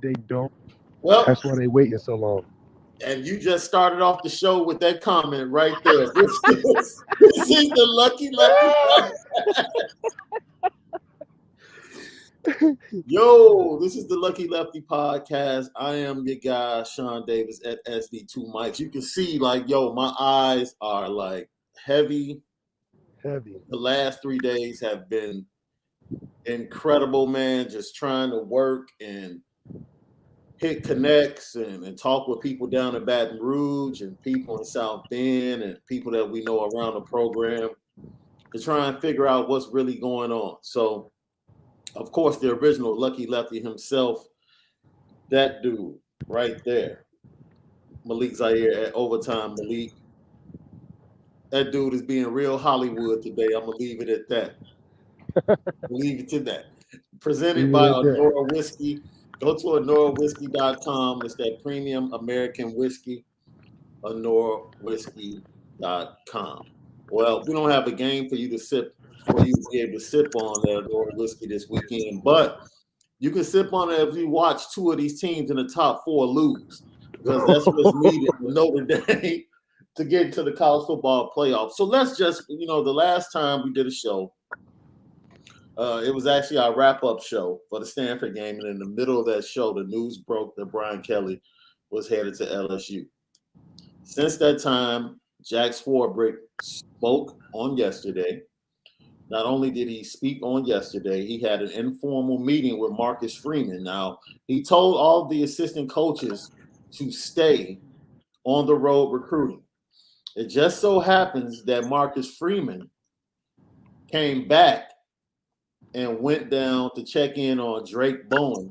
They don't. Well, That's why they waiting so long. and you just started off the show with that comment right there. This is the Lucky Lefty podcast. Yo, this is the Lucky Lefty podcast. I am your guy, Shaun Davis at SD2 Mics. You can see, like, yo, my eyes are like heavy. Heavy. The last 3 days have been incredible, man. Just trying to work and hit connects and talk with people down in Baton Rouge and people in South Bend and people that we know around the program to try and figure out what's really going on. So, of course, the original Lucky Lefty himself, that dude right there, Malik Zaire at Overtime Malik. That dude is being real Hollywood today. I'm going to leave it at that. Leave it to that. Presented by Honora Whiskey. Go to honorawhiskey.com. It's that premium American whiskey, honorawhiskey.com. Well, we don't have a game for you to sip, for you to be able to sip on that Honora Whiskey this weekend, but you can sip on it if you watch two of these teams in the top four lose, because that's what's needed for Notre Dame to get into the college football playoffs. So let's just, the last time we did a show, it was actually our wrap-up show for the Stanford game, and in the middle of that show, the news broke that Brian Kelly was headed to LSU. Since that time, Jack Swarbrick spoke on yesterday. Not only did he speak on yesterday, he had an informal meeting with Marcus Freeman. Now, he told all the assistant coaches to stay on the road recruiting. It just so happens that Marcus Freeman came back and went down to check in on Drake Bowen,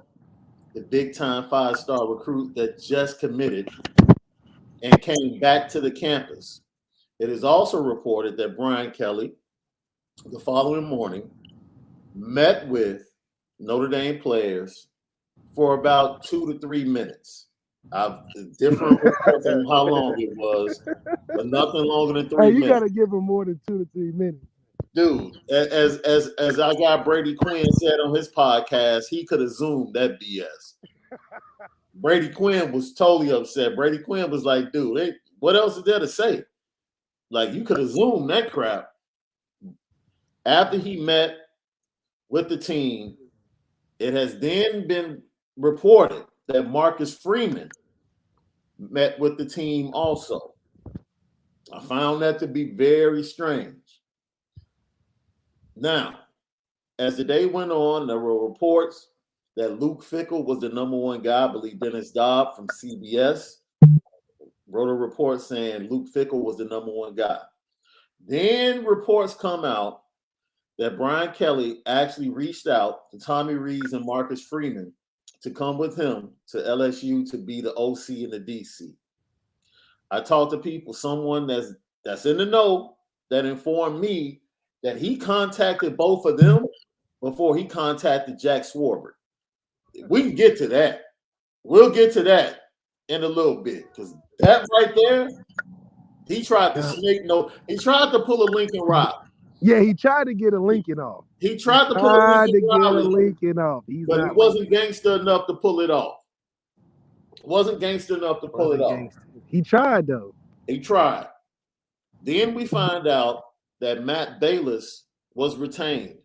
the big-time five-star recruit that just committed and came back to the campus. It is also reported that Brian Kelly, the following morning, met with Notre Dame players for about 2 to 3 minutes. I've different reports on how long it was, but nothing longer than 3 minutes. You got to give him more than 2 to 3 minutes. Dude, as our guy Brady Quinn said on his podcast, he could have zoomed that BS. Brady Quinn was totally upset. Brady Quinn was like, dude, what else is there to say? Like, you could have zoomed that crap. After he met with the team, it has then been reported that Marcus Freeman met with the team also. I found that to be very strange. Now, as the day went on, there were reports that Luke Fickell was the number one guy. I believe Dennis Dobb from CBS wrote a report saying Luke Fickell was the number one guy. Then reports come out that Brian Kelly actually reached out to Tommy Rees and Marcus Freeman to come with him to LSU to be the OC and the DC. I talked to people, someone that's in the know, that informed me that he contacted both of them before he contacted Jack Swarbrick. We can get to that. We'll get to that in a little bit, because that right there, he tried to he tried to pull a Lincoln Rock. Yeah, he tried to get a Lincoln off. He tried to pull a Lincoln off. But he wasn't gangster enough to pull it off. Wasn't gangster enough to pull it off. He tried, though. He tried. Then we find out that Matt Bayless was retained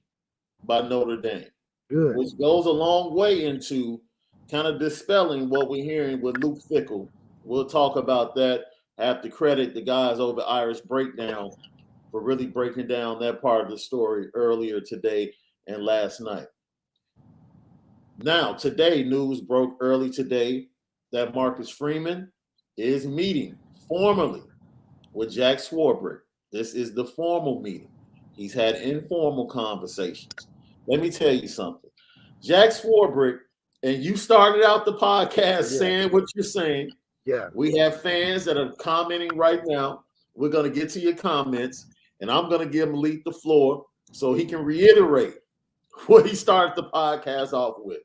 by Notre Dame. Good. Which goes a long way into kind of dispelling what we're hearing with Luke Fickell. We'll talk about that. I have to credit the guys over Irish Breakdown for really breaking down that part of the story earlier today and last night. Now, today, news broke early today that Marcus Freeman is meeting formally with Jack Swarbrick. This is the formal meeting. He's had informal conversations. Let me tell you something. Jack Swarbrick, and you started out the podcast saying what you're saying. Yeah. We have fans that are commenting right now. We're going to get to your comments, and I'm going to give Malik the floor so he can reiterate what he started the podcast off with.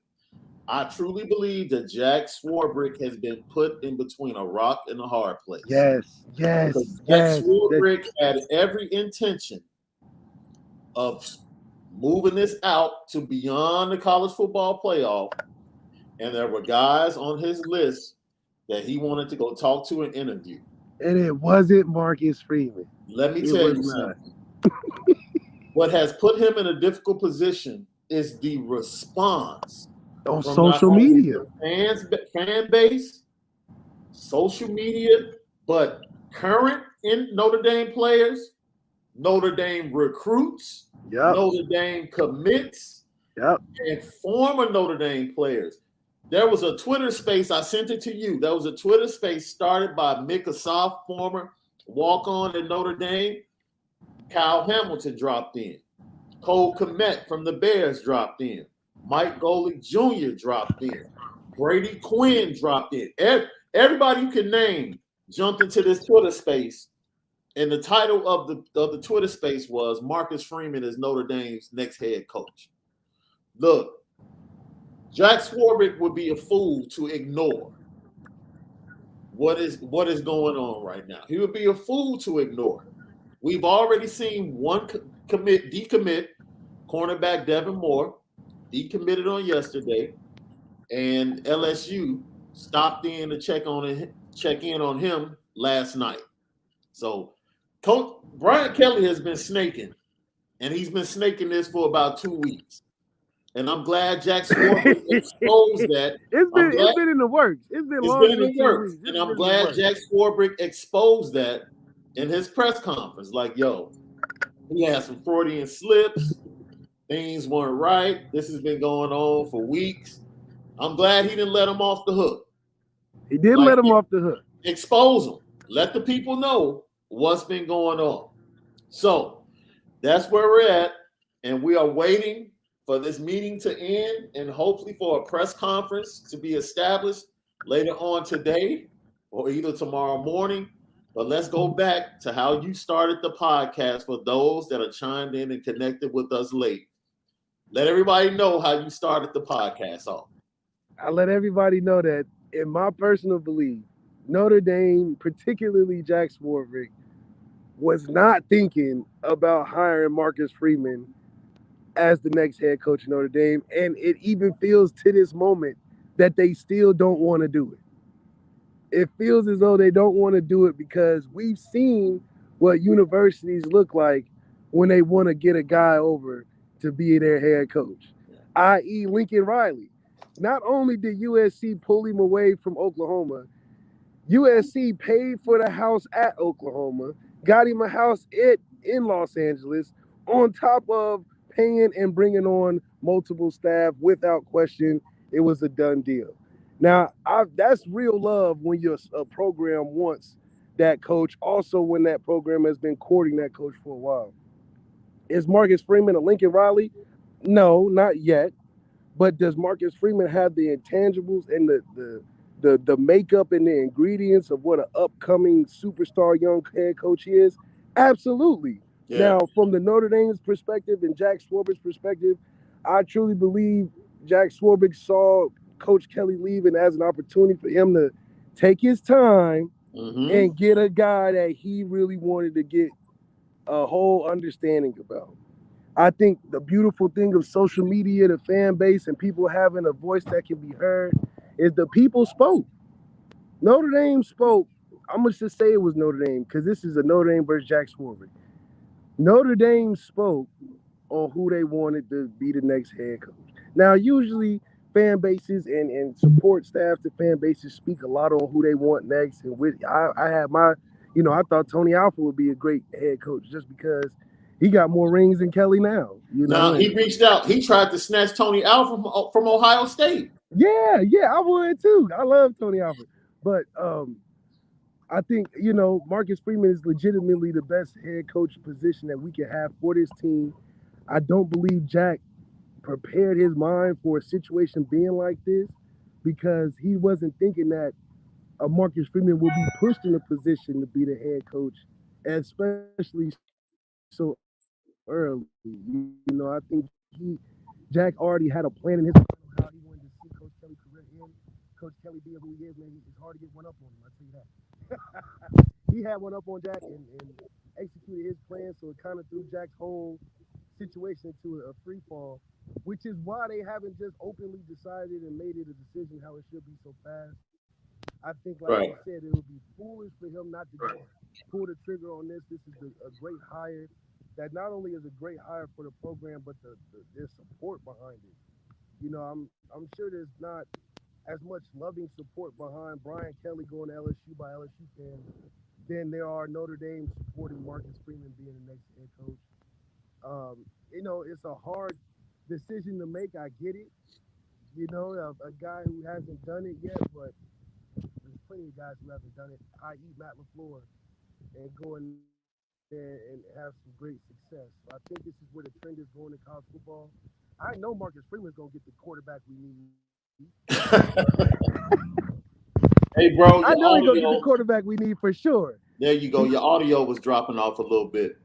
I truly believe that Jack Swarbrick has been put in between a rock and a hard place. Yes. Jack Swarbrick had every intention of moving this out to beyond the college football playoff and there were guys on his list that he wanted to go talk to and interview. And it wasn't Marcus Freeman. Let me It tell was you not. something. What has put him in a difficult position is the response On from not social only media. the fan base, social media, but current in Notre Dame players, Notre Dame recruits, Yep. Notre Dame commits, Yep. and former Notre Dame players. There was a Twitter space, I sent it to you. There was a Twitter space started by Mick Asaf, former walk-on at Notre Dame. Kyle Hamilton dropped in. Cole Kmet from the Bears dropped in. Mike Golick Jr. dropped in. Brady Quinn dropped in. Everybody you can name jumped into this Twitter space. And the title of the Twitter space was Marcus Freeman is Notre Dame's next head coach. Look, Jack Swarbrick would be a fool to ignore what is going on right now. He would be a fool to ignore it. We've already seen one decommit, cornerback Devin Moore, decommitted on yesterday, and LSU stopped in to check in on him last night. So, Coach Brian Kelly has been snaking, and he's been snaking this for about 2 weeks. And I'm glad Jack Swarbrick exposed that. It's been in the works. It's been longer in than the 2 works. weeks. And I'm glad Jack Swarbrick exposed that in his press conference. Like, yo, he had some Freudian slips. Things weren't right. This has been going on for weeks. I'm glad he didn't let him off the hook. He didn't let him off the hook. Expose him. Let the people know what's been going on. So that's where we're at. And we are waiting for this meeting to end and hopefully for a press conference to be established later on today or either tomorrow morning. But let's go back to how you started the podcast for those that are chimed in and connected with us late. Let everybody know how you started the podcast off. I let everybody know that, in my personal belief, Notre Dame, particularly Jack Swarbrick, was not thinking about hiring Marcus Freeman as the next head coach of Notre Dame. And it even feels to this moment that they still don't want to do it. It feels as though they don't want to do it because we've seen what universities look like when they want to get a guy over to be their head coach, i.e. Lincoln Riley. Not only did USC pull him away from Oklahoma, USC paid for the house at Oklahoma, got him a house in Los Angeles, on top of paying and bringing on multiple staff without question. It was a done deal. Now, that's real love when a program wants that coach. Also, when that program has been courting that coach for a while. Is Marcus Freeman a Lincoln Riley? No, not yet. But does Marcus Freeman have the intangibles and the makeup and the ingredients of what an upcoming superstar young head coach is? Absolutely. Yeah. Now, from the Notre Dame's perspective and Jack Swarbrick's perspective, I truly believe Jack Swarbrick saw Coach Kelly leaving as an opportunity for him to take his time and get a guy that he really wanted to get a whole understanding about. I think the beautiful thing of social media, the fan base, and people having a voice that can be heard is the people spoke. Notre Dame spoke. I'm going to just say it was Notre Dame because this is a Notre Dame versus Jack Swarbrick. Notre Dame spoke on who they wanted to be the next head coach. Now, usually fan bases and support staff to fan bases speak a lot on who they want next. And I had my, I thought Tony Alford would be a great head coach just because he got more rings than Kelly now. Now, he reached out. He tried to snatch Tony Alford from Ohio State. Yeah, I would too. I love Tony Alford. But I think, Marcus Freeman is legitimately the best head coach position that we can have for this team. I don't believe Jack prepared his mind for a situation being like this because he wasn't thinking that Marcus Freeman will be pushed in a position to be the head coach, especially so early. I think Jack already had a plan in his mind on how he wanted to see Coach Kelly's career end. Coach Kelly being who he is, man, it's hard to get one up on him. I tell you that. He had one up on Jack and executed his plan, so it kind of threw Jack's whole situation into a free fall. which is why they haven't just openly decided and made it a decision how it should be so fast. I think, like Right. you said, it would be foolish for him not to pull the trigger on this. This is a great hire that not only is a great hire for the program, but there's support behind it. I'm sure there's not as much loving support behind Brian Kelly going to LSU by LSU fans than there are Notre Dame supporting Marcus Freeman being the next head coach. It's a hard decision to make. I get it. A guy who hasn't done it yet, but there's plenty of guys who haven't done it, i.e., Matt LaFleur, and go in there and have some great success. So I think this is where the trend is going in college football. I know Marcus Freeman's going to get the quarterback we need. Hey, I bro, know your he's going to get the audio. quarterback we need for sure. There you go. Your audio was dropping off a little bit.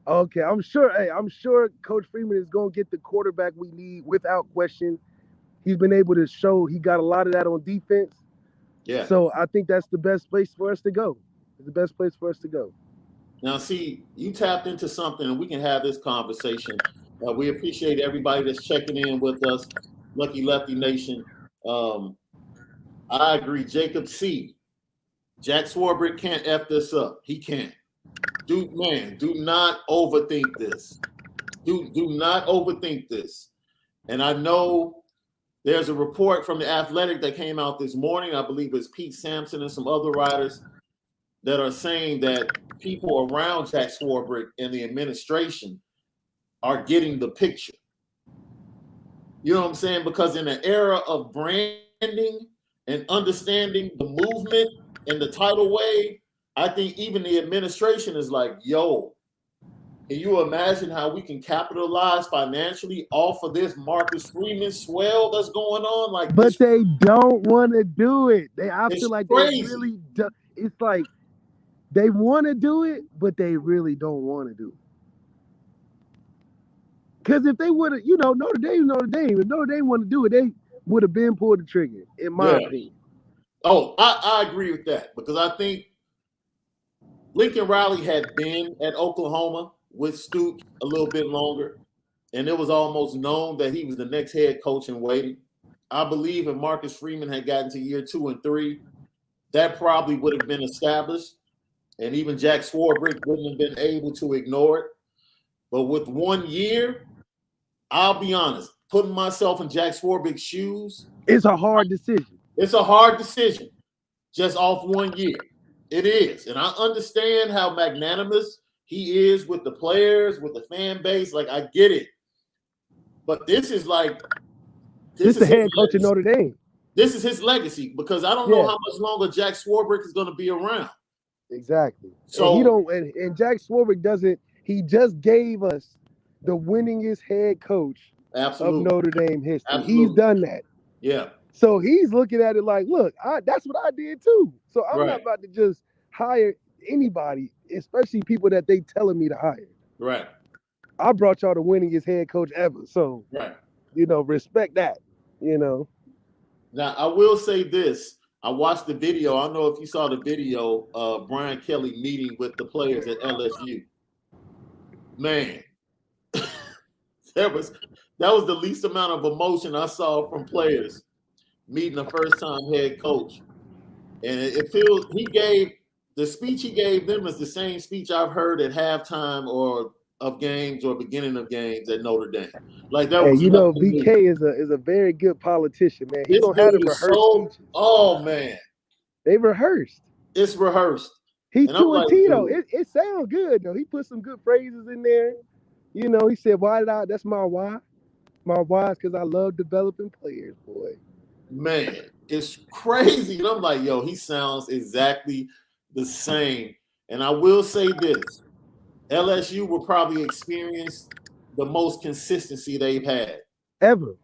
Okay, I'm sure Coach Freeman is going to get the quarterback we need without question. He's been able to show he got a lot of that on defense. Yeah. So I think that's the best place for us to go. It's the best place for us to go. Now, see, you tapped into something, and we can have this conversation. We appreciate everybody that's checking in with us, Lucky Lefty Nation. Um, I agree. Jacob C. Jack Swarbrick can't F this up. He can't. Dude, man, do not overthink this. Do not overthink this. And I know there's a report from the Athletic that came out this morning. I believe it's Pete Sampson and some other writers that are saying that people around Jack Swarbrick and the administration are getting the picture. You know what I'm saying? Because in an era of branding and understanding the movement and the tidal wave, I think even the administration is like, yo, can you imagine how we can capitalize financially off of this Marcus Freeman swell that's going on? Like, But they don't want to do it. I it's feel like they crazy. really do. It's like they want to do it, but they really don't want to do it. Because if they would have, Notre Dame, Notre Dame. If Notre Dame wanted to do it, they would have been pulled the trigger, in my opinion. Oh, I agree with that because I think Lincoln Riley had been at Oklahoma with Stoops a little bit longer, and it was almost known that he was the next head coach in waiting. I believe if Marcus Freeman had gotten to year 2 and 3, that probably would have been established, and even Jack Swarbrick wouldn't have been able to ignore it. But with 1 year, I'll be honest, putting myself in Jack Swarbrick's shoes, it's a hard decision. It's a hard decision just off 1 year. It is. And I understand how magnanimous he is with the players, with the fan base. Like, I get it. But this is like this is the head coach of Notre Dame. This is his legacy because I don't know how much longer Jack Swarbrick is going to be around. Exactly. So and he don't and Jack Swarbrick doesn't. He just gave us the winningest head coach of Notre Dame history. Absolutely. He's done that. Yeah. So he's looking at it like, look, that's what I did too. So I'm not about to just hire anybody, especially people that they telling me to hire. Right. I brought y'all the winningest head coach ever. So, respect that, Now, I will say this. I watched the video. I don't know if you saw the video of Brian Kelly meeting with the players at LSU. Man, that was the least amount of emotion I saw from players meeting a first-time head coach. And it feels the speech he gave them is the same speech I've heard at halftime or of games or beginning of games at Notre Dame. Like that was VK is a very good politician, man. He don't have to rehearse speeches. Oh man. They rehearsed. It's rehearsed. He's too a Tito. It sounds good though. He put some good phrases in there. He said, that's my why. My why is because I love developing players, boy. Man, it's crazy. And I'm like, yo, he sounds exactly the same. And I will say this. LSU will probably experience the most consistency they've had. Ever.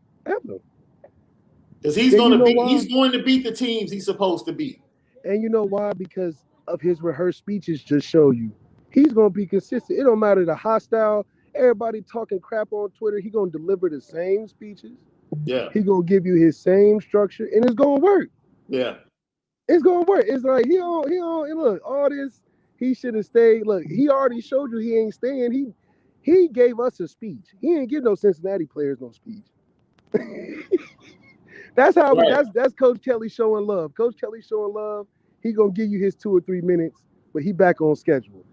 Because he's going to beat the teams he's supposed to beat. And you know why? Because of his rehearsed speeches just show you. He's going to be consistent. It don't matter the hostile, everybody talking crap on Twitter. He's going to deliver the same speeches. Yeah. He's going to give you his same structure, and it's going to work. Yeah. It's going to work. It's like, he don't, look, all this, he should have stayed. Look, he already showed you he ain't staying. He gave us a speech. He didn't give no Cincinnati players no speech. That's how Right. that's Coach Kelly showing love. Coach Kelly showing love. He gonna give you his 2 or 3 minutes, but he back on schedule.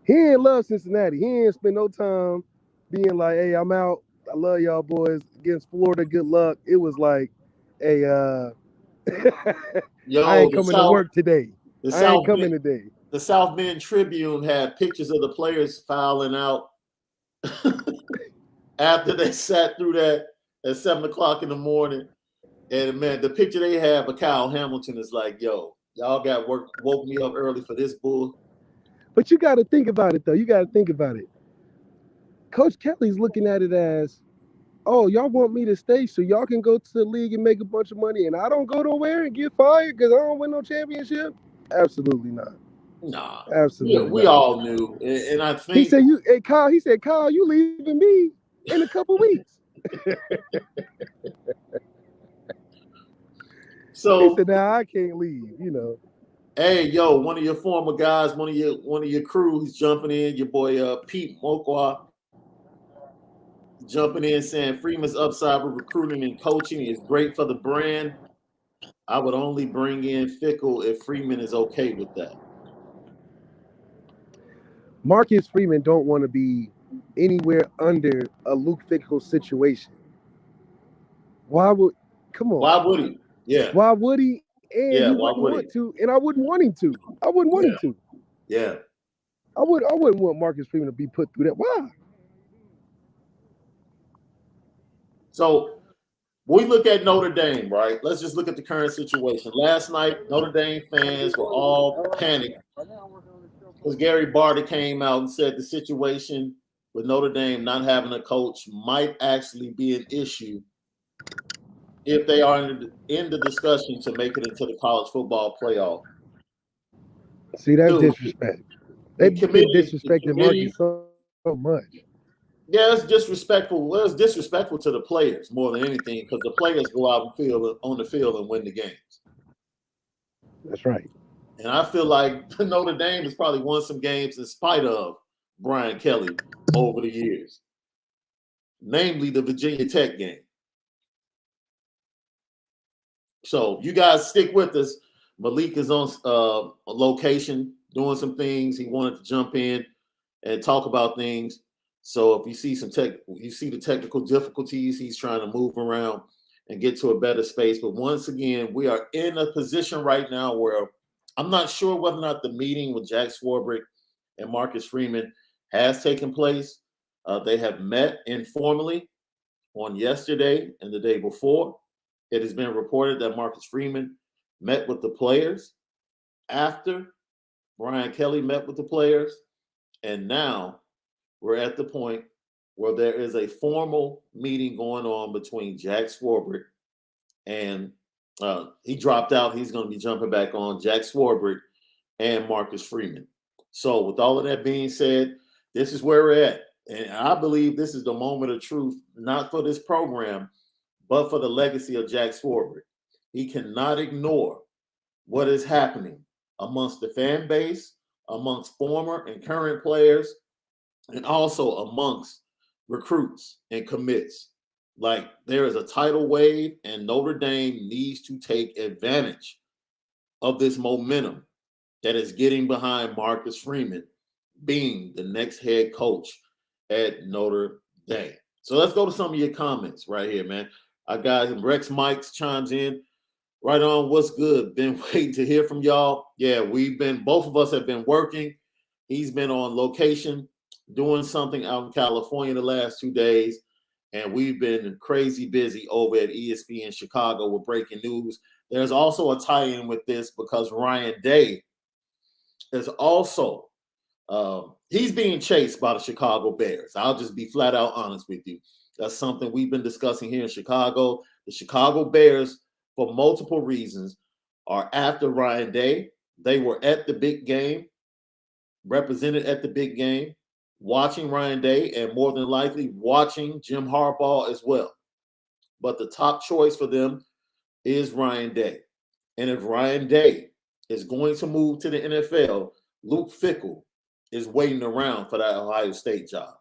He ain't love Cincinnati. He ain't spend no time being like, "Hey, I'm out. I love y'all boys against Florida. Good luck." It was like, "Hey, I Yo, ain't coming to work today. the I ain't South coming today." the South Bend Tribune had pictures of the players filing out after they sat through that at 7:00 in the morning. And man, the picture they have of Kyle Hamilton is like, yo, y'all woke me up early for this bull. But you got to think about it, though. You got to think about it. Coach Kelly's looking at it as, "Oh, y'all want me to stay so y'all can go to the league and make a bunch of money, and I don't go nowhere and get fired because I don't win no championship?" Absolutely not. Nah, Absolutely we not. all knew, and I He think said, Kyle." He said, "Kyle, you leaving me in a couple weeks." He so. said, "Nah, I can't leave." Hey, yo, one of your former guys, one of your crews jumping in, your boy Pete Mokwa jumping in saying Freeman's upside with recruiting and coaching is great for the brand. I would only bring in Fickle if Freeman is okay with that. Marcus Freeman don't want to be anywhere under a Luke Fickell situation. Why would? Come on. Why would he? Yeah, Why would he? And he yeah. Why wouldn't would want he? to, and I wouldn't want him to. I wouldn't want Yeah, him to. yeah. I wouldn't want Marcus Freeman to be put through that. Why? So we look at Notre Dame, right? Let's just look at the current situation. Last night, Notre Dame fans were all panicked because Gary Barta came out and said the situation with Notre Dame not having a coach might actually be an issue if they are in the discussion to make it into the college football playoff. See, that's Dude, disrespect. the They've been committee, the disrespecting committee, Marcus so much. yeah, it's disrespectful. Well, it's disrespectful to the players more than anything because the players go out and on the field and win the games. That's right. And I feel like Notre Dame has probably won some games in spite of Brian Kelly over the years, namely the Virginia Tech game. So you guys stick with us. Malik is on location doing some things. He wanted to jump in and talk about things. So if you see you see the technical difficulties, he's trying to move around and get to a better space. But once again, we are in a position right now where I'm not sure whether or not the meeting with Jack Swarbrick and Marcus Freeman has taken place. They have met informally on yesterday and the day before. It has been reported that Marcus Freeman met with the players after Brian Kelly met with the players. And now we're at the point where there is a formal meeting going on between Jack Swarbrick and he dropped out. He's going to be jumping back on Jack Swarbrick and Marcus Freeman. So, with all of that being said, this is where we're at. And I believe this is the moment of truth, not for this program, but for the legacy of Jack Swarbrick. He cannot ignore what is happening amongst the fan base, amongst former and current players, and also amongst recruits and commits. Like there is a tidal wave, and Notre Dame needs to take advantage of this momentum that is getting behind Marcus Freeman being the next head coach at Notre Dame. So let's go to some of your comments right here, man. I got Rex Mikes chimes in. Right on, what's good? Been waiting to hear from y'all. Yeah, both of us have been working. He's been on location doing something out in California the last 2 days. And we've been crazy busy over at ESPN Chicago with breaking news. There's also a tie-in with this because Ryan Day is also he's being chased by the Chicago Bears. I'll just be flat out honest with you. That's something we've been discussing here in Chicago. The Chicago Bears, for multiple reasons, are after Ryan Day. They were at the big game, represented at the big game, watching Ryan Day, and more than likely watching Jim Harbaugh as well. But the top choice for them is Ryan Day. And if Ryan Day is going to move to the NFL, Luke Fickell is waiting around for that Ohio State job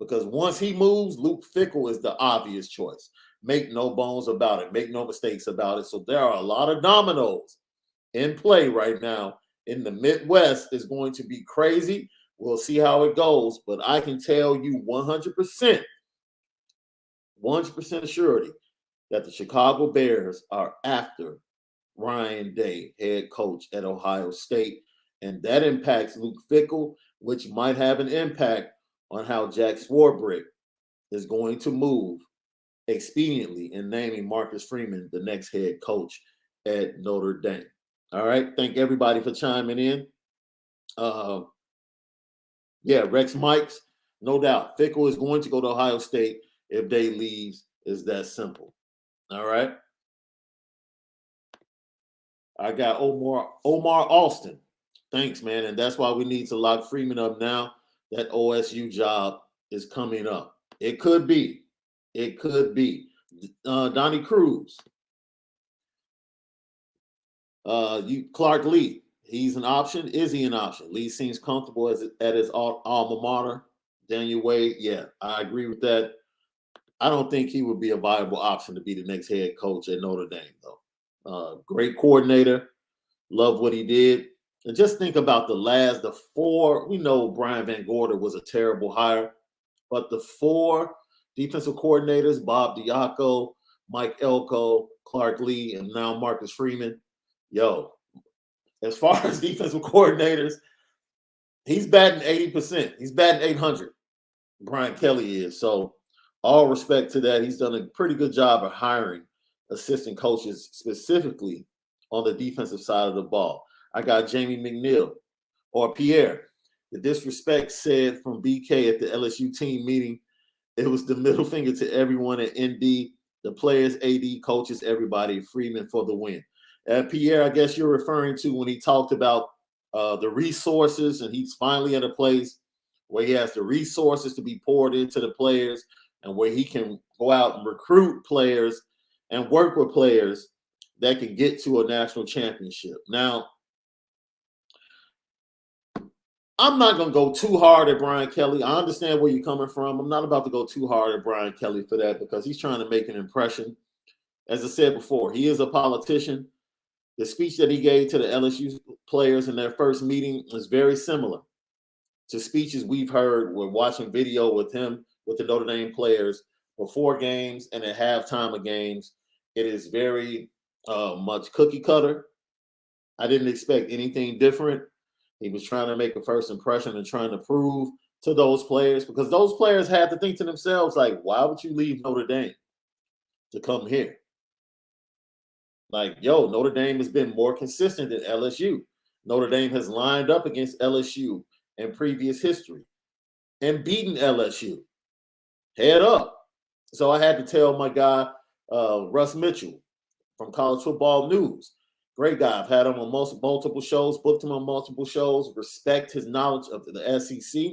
Because once he moves, Luke Fickell is the obvious choice. Make no bones about it. Make no mistakes about it. So there are a lot of dominoes in play right now in the Midwest. Is going to be crazy. We'll see how it goes. But I can tell you 100%, 100% surety that the Chicago Bears are after Ryan Day, head coach at Ohio State. And that impacts Luke Fickell, which might have an impact on how Jack Swarbrick is going to move expediently in naming Marcus Freeman the next head coach at Notre Dame. All right. Thank everybody for chiming in. Rex Mikes, no doubt. Fickell is going to go to Ohio State if Day leaves. Is that simple? All right. I got Omar Alston. Thanks, man. And that's why we need to lock Freeman up now. That OSU job is coming up. It could be. It could be. Donnie Cruz. Clark Lee. He's an option. Is he an option? Lee seems comfortable at his alma mater. Daniel Wade. Yeah, I agree with that. I don't think he would be a viable option to be the next head coach at Notre Dame, though. Great coordinator. Love what he did. And just think about the four. We know Brian Van Gorder was a terrible hire, but the four defensive coordinators, Bob Diaco, Mike Elko, Clark Lee, and now Marcus Freeman. As far as defensive coordinators, he's batting 80%. He's batting 800. Brian Kelly is. So all respect to that. He's done a pretty good job of hiring assistant coaches specifically on the defensive side of the ball. I got Jamie McNeil or Pierre. The disrespect said from BK at the LSU team meeting, it was the middle finger to everyone at ND, the players, AD, coaches, everybody, Freeman for the win. Pierre, I guess you're referring to when he talked about the resources, and he's finally at a place where he has the resources to be poured into the players and where he can go out and recruit players and work with players that can get to a national championship. Now, I'm not going to go too hard at Brian Kelly. I understand where you're coming from. I'm not about to go too hard at Brian Kelly for that because he's trying to make an impression. As I said before, he is a politician. The speech that he gave to the LSU players in their first meeting is very similar to speeches we've heard when watching video with him, with the Notre Dame players before games and at halftime of games. It is very much cookie cutter. I didn't expect anything different. He was trying to make a first impression and trying to prove to those players, because those players had to think to themselves, like, why would you leave Notre Dame to come here? Like, Notre Dame has been more consistent than LSU. Notre Dame has lined up against LSU in previous history and beaten LSU. Head up. So I had to tell my guy, Russ Mitchell from College Football News. Great guy. I've had him on multiple shows, booked him on multiple shows, respect his knowledge of the SEC.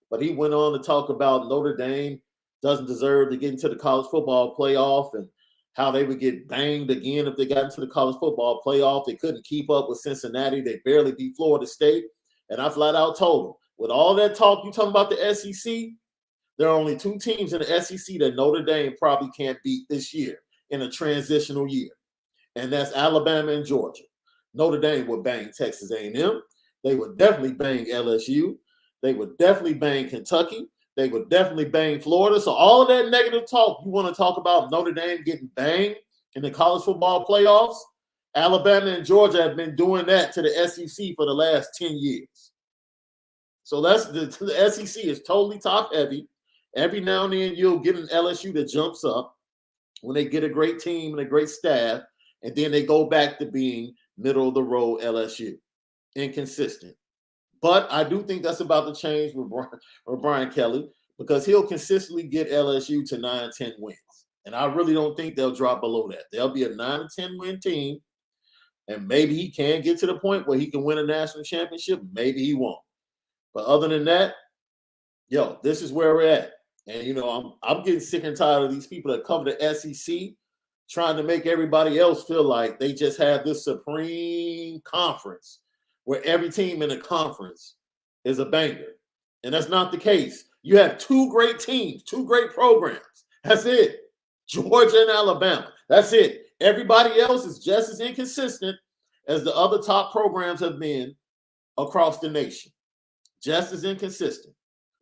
But he went on to talk about Notre Dame doesn't deserve to get into the college football playoff and how they would get banged again if they got into the college football playoff. They couldn't keep up with Cincinnati. They barely beat Florida State. And I flat out told him, with all that talk you talking about the SEC, there are only two teams in the SEC that Notre Dame probably can't beat this year in a transitional year. And that's Alabama and Georgia. Notre Dame would bang Texas A&M. They would definitely bang LSU. They would definitely bang Kentucky. They would definitely bang Florida. So all of that negative talk, you want to talk about Notre Dame getting banged in the college football playoffs? Alabama and Georgia have been doing that to the SEC for the last 10 years. So that's the SEC is totally top heavy. Every now and then you'll get an LSU that jumps up when they get a great team and a great staff, and then they go back to being middle of the road LSU, inconsistent. But I do think that's about to change with Brian Kelly, because he'll consistently get LSU to 9-10 wins. And I really don't think they'll drop below that. They'll be a 9-10 win team, and maybe he can get to the point where he can win a national championship. Maybe he won't. But other than that, this is where we're at. And, I'm getting sick and tired of these people that cover the SEC trying to make everybody else feel like they just have this supreme conference where every team in the conference is a banger. And that's not the case. You have two great teams, two great programs. That's it. Georgia and Alabama. That's it. Everybody else is just as inconsistent as the other top programs have been across the nation. Just as inconsistent.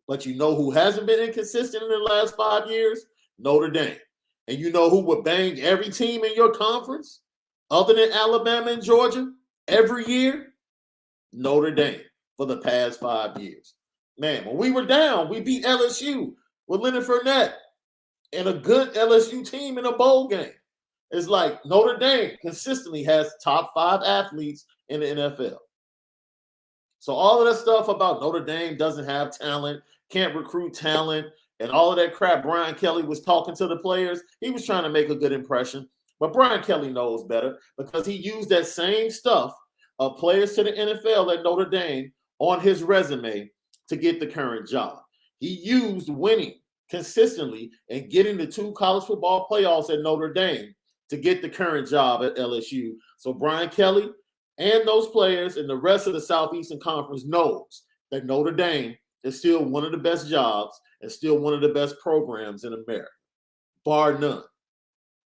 But you know who hasn't been inconsistent in the last 5 years? Notre Dame. And you know who would bang every team in your conference other than Alabama and Georgia every year? Notre Dame for the past 5 years. Man, when we were down, we beat LSU with Leonard Fournette and a good LSU team in a bowl game. It's like Notre Dame consistently has top 5 athletes in the NFL. So all of that stuff about Notre Dame doesn't have talent, can't recruit talent, and all of that crap Brian Kelly was talking to the players, he was trying to make a good impression. But Brian Kelly knows better because he used that same stuff of players to the NFL at Notre Dame on his resume to get the current job. He used winning consistently and getting the 2 college football playoffs at Notre Dame to get the current job at LSU. So Brian Kelly and those players and the rest of the Southeastern Conference knows that Notre Dame is still one of the best jobs and still one of the best programs in America, bar none.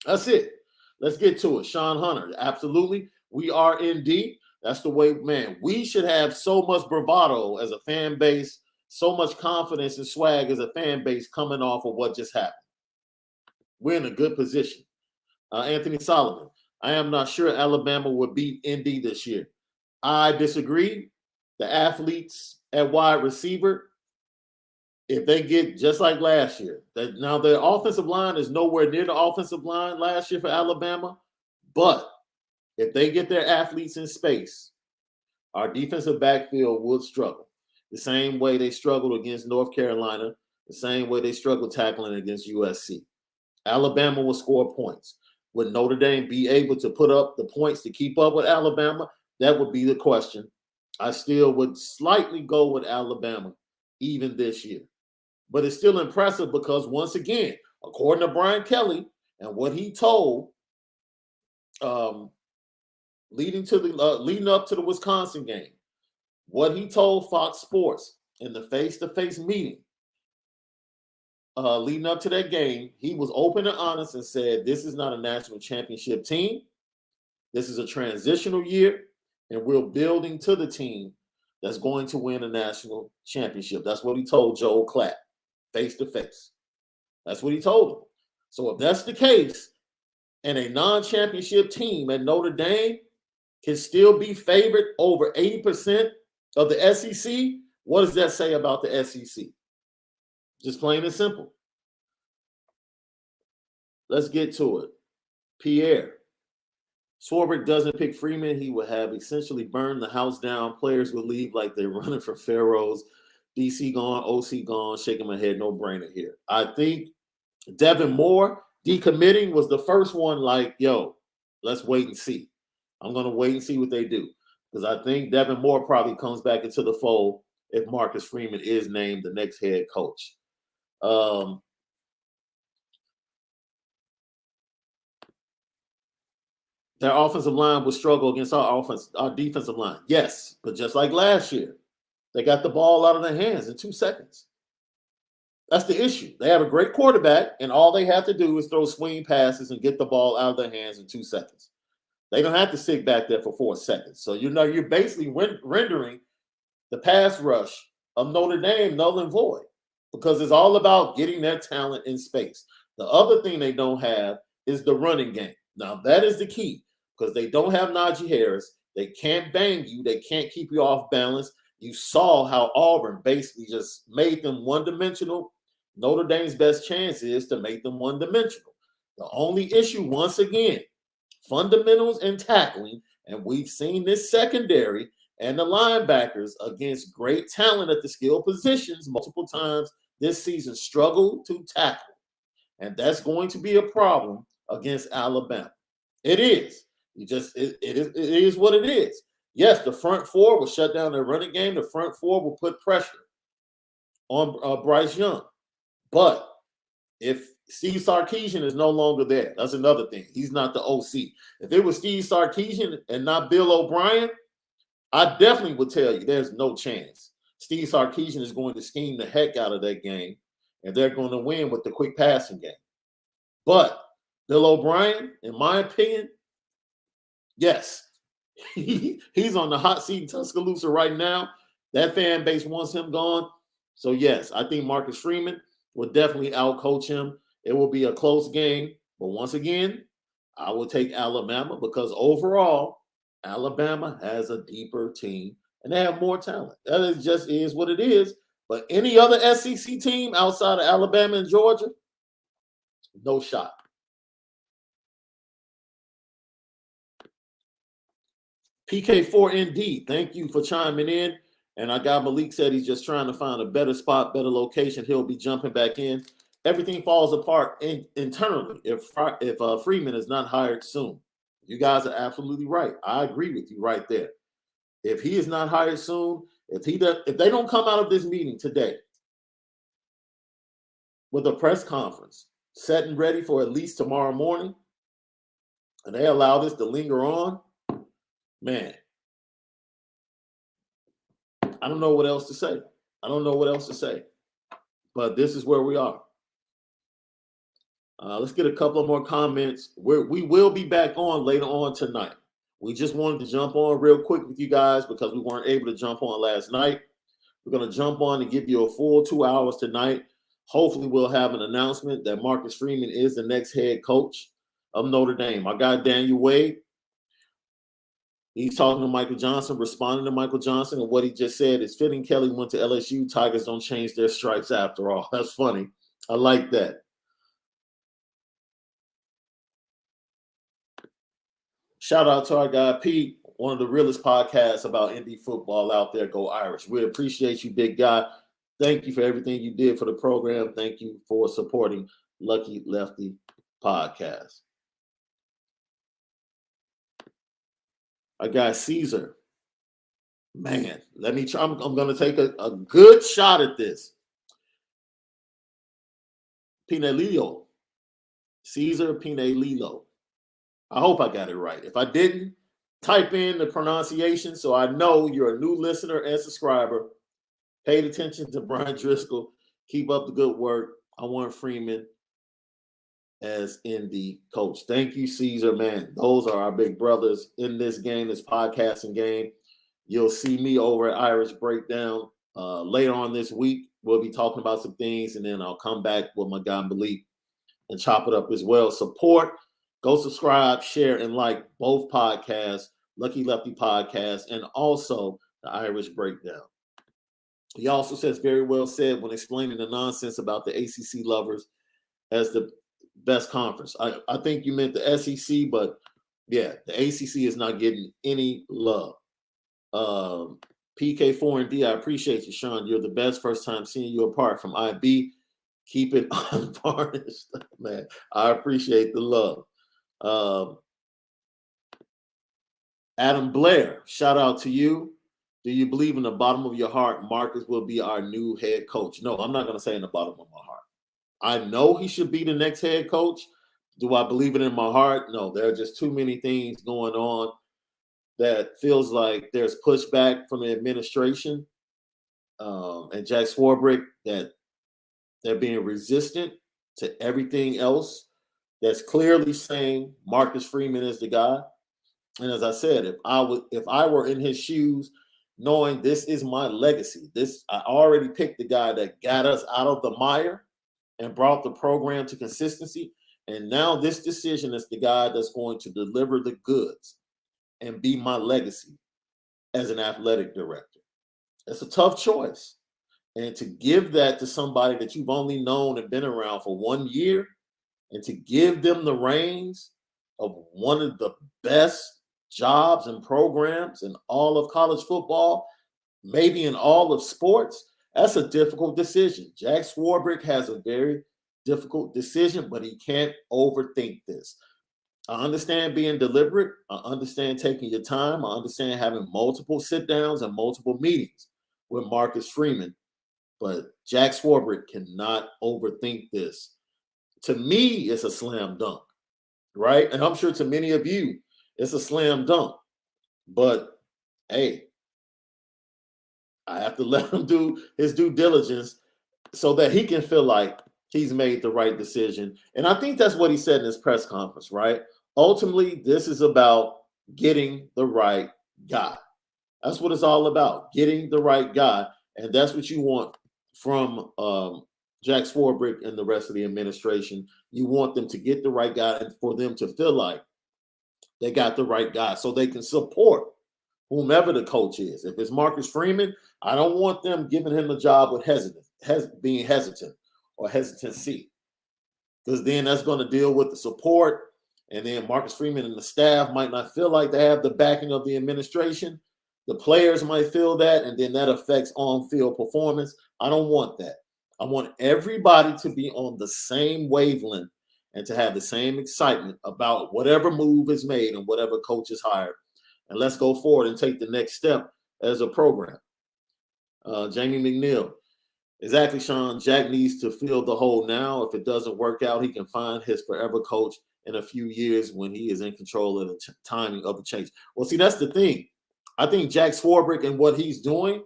That's it. Let's get to it. Shaun Hunter, absolutely. We are indeed. That's the way, man. We should have so much bravado as a fan base, so much confidence and swag as a fan base coming off of what just happened. We're in a good position. Anthony Solomon, I am not sure Alabama would beat Indy this year. I disagree. The athletes at wide receiver, if they get just like last year, that now their offensive line is nowhere near the offensive line last year for Alabama, but if they get their athletes in space, our defensive backfield would struggle. The same way they struggled against North Carolina, the same way they struggled tackling against USC. Alabama will score points. Would Notre Dame be able to put up the points to keep up with Alabama? That would be the question. I still would slightly go with Alabama even this year. But it's still impressive because, once again, according to Brian Kelly and what he told leading up to the Wisconsin game, what he told Fox Sports in the face-to-face meeting leading up to that game, he was open and honest and said, this is not a national championship team. This is a transitional year, and we're building to the team that's going to win a national championship. That's what he told Joel Klatt, face-to-face. That's what he told him. So if that's the case, and a non-championship team at Notre Dame can still be favored over 80% of the SEC, what does that say about the SEC? Just plain and simple. Let's get to it. Pierre. Swarbrick doesn't pick Freeman. He would have essentially burned the house down. Players would leave like they're running for pharaohs. DC gone, OC gone, shaking my head, no brainer here. I think Devin Moore decommitting was the first one like, yo, let's wait and see. I'm going to wait and see what they do. Because I think Devin Moore probably comes back into the fold if Marcus Freeman is named the next head coach. Their offensive line will struggle against our defensive line. Yes, but just like last year, they got the ball out of their hands in 2 seconds. That's the issue. They have a great quarterback, and all they have to do is throw swing passes and get the ball out of their hands in 2 seconds. They don't have to sit back there for 4 seconds. So, you're basically rendering the pass rush of Notre Dame null and void because it's all about getting their talent in space. The other thing they don't have is the running game. Now, that is the key because they don't have Najee Harris. They can't bang you. They can't keep you off balance. You saw how Auburn basically just made them one-dimensional. Notre Dame's best chance is to make them one-dimensional. The only issue, once again, fundamentals and tackling, and we've seen this secondary and the linebackers against great talent at the skill positions multiple times this season struggle to tackle. And that's going to be a problem against Alabama. It is. It is what it is. Yes, the front four will shut down their running game. The front four will put pressure on Bryce Young. But if Steve Sarkisian is no longer there, that's another thing. He's not the OC. If it was Steve Sarkisian and not Bill O'Brien, I definitely would tell you there's no chance Steve Sarkisian is going to scheme the heck out of that game, and they're going to win with the quick passing game. But Bill O'Brien, in my opinion, yes, he's on the hot seat in Tuscaloosa right now. That fan base wants him gone. So, yes, I think Marcus Freeman will definitely outcoach him. It will be a close game. But once again, I will take Alabama because overall, Alabama has a deeper team and they have more talent. That just is what it is. But any other SEC team outside of Alabama and Georgia, no shot. PK4ND, thank you for chiming in. And I got Malik said he's just trying to find a better spot, better location. He'll be jumping back in. Everything falls apart internally if Freeman is not hired soon. You guys are absolutely right. I agree with you right there. If he is not hired soon, if they don't come out of this meeting today with a press conference set and ready for at least tomorrow morning, and they allow this to linger on, man, I don't know what else to say. But this is where we are. Let's get a couple of more comments. We will be back on later on tonight. We just wanted to jump on real quick with you guys because we weren't able to jump on last night. We're going to jump on and give you a full 2 hours tonight. Hopefully, we'll have an announcement that Marcus Freeman is the next head coach of Notre Dame. I got Daniel Wade. He's talking to Michael Johnson, responding to Michael Johnson, and what he just said is fitting. Kelly went to LSU. Tigers don't change their stripes after all. That's funny. I like that. Shout out to our guy, Pete, one of the realest podcasts about indie football out there. Go Irish. We appreciate you, big guy. Thank you for everything you did for the program. Thank you for supporting Lucky Lefty Podcast. I got Caesar. Man, let me try. I'm going to take a good shot at this. Pinelillo. Caesar Pinelillo. I hope I got it right. If I didn't, type in the pronunciation so I know you're a new listener and subscriber. Paid attention to Brian Driscoll. Keep up the good work. I want Freeman as Indy coach. Thank you, Caesar, man. Those are our big brothers in this game, this podcasting game. You'll see me over at Irish Breakdown later on this week. We'll be talking about some things, and then I'll come back with my guy Malik and chop it up as well. Support. Go subscribe, share, and like both podcasts, Lucky Lefty Podcast, and also the Irish Breakdown. He also says very well said when explaining the nonsense about the ACC lovers as the best conference. I think you meant the SEC, but yeah, the ACC is not getting any love. PK4ND, I appreciate you, Shaun. You're the best. First time seeing you apart from IB. Keep it unvarnished, man. I appreciate the love. Adam Blair, shout out to you. Do you believe in the bottom of your heart Marcus will be our new head coach? No, I'm not going to say in the bottom of my heart. I know he should be the next head coach. Do I believe it in my heart? No, there are just too many things going on that feels like there's pushback from the administration and Jack Swarbrick that they're being resistant to everything else that's clearly saying Marcus Freeman is the guy. And as I said, if I were in his shoes, knowing this is my legacy, I already picked the guy that got us out of the mire and brought the program to consistency. And now this decision is the guy that's going to deliver the goods and be my legacy as an athletic director. It's a tough choice. And to give that to somebody that you've only known and been around for 1 year, and to give them the reins of one of the best jobs and programs in all of college football, maybe in all of sports, that's a difficult decision. Jack Swarbrick has a very difficult decision, but he can't overthink this. I understand being deliberate. I understand taking your time. I understand having multiple sit-downs and multiple meetings with Marcus Freeman. But Jack Swarbrick cannot overthink this. To me, it's a slam dunk, right? And I'm sure to many of you, it's a slam dunk. But, hey, I have to let him do his due diligence so that he can feel like he's made the right decision. And I think that's what he said in his press conference, right? Ultimately, this is about getting the right guy. That's what it's all about, getting the right guy. And that's what you want from Jack Swarbrick and the rest of the administration. You want them to get the right guy and for them to feel like they got the right guy so they can support whomever the coach is. If it's Marcus Freeman, I don't want them giving him the job with being hesitant or hesitancy, because then that's going to deal with the support. And then Marcus Freeman and the staff might not feel like they have the backing of the administration. The players might feel that, and then that affects on-field performance. I don't want that. I want everybody to be on the same wavelength and to have the same excitement about whatever move is made and whatever coach is hired. And let's go forward and take the next step as a program. Jamie McNeil. Exactly, Shaun. Jack needs to fill the hole now. If it doesn't work out, he can find his forever coach in a few years when he is in control of the timing of the change. Well, see, that's the thing. I think Jack Swarbrick and what he's doing,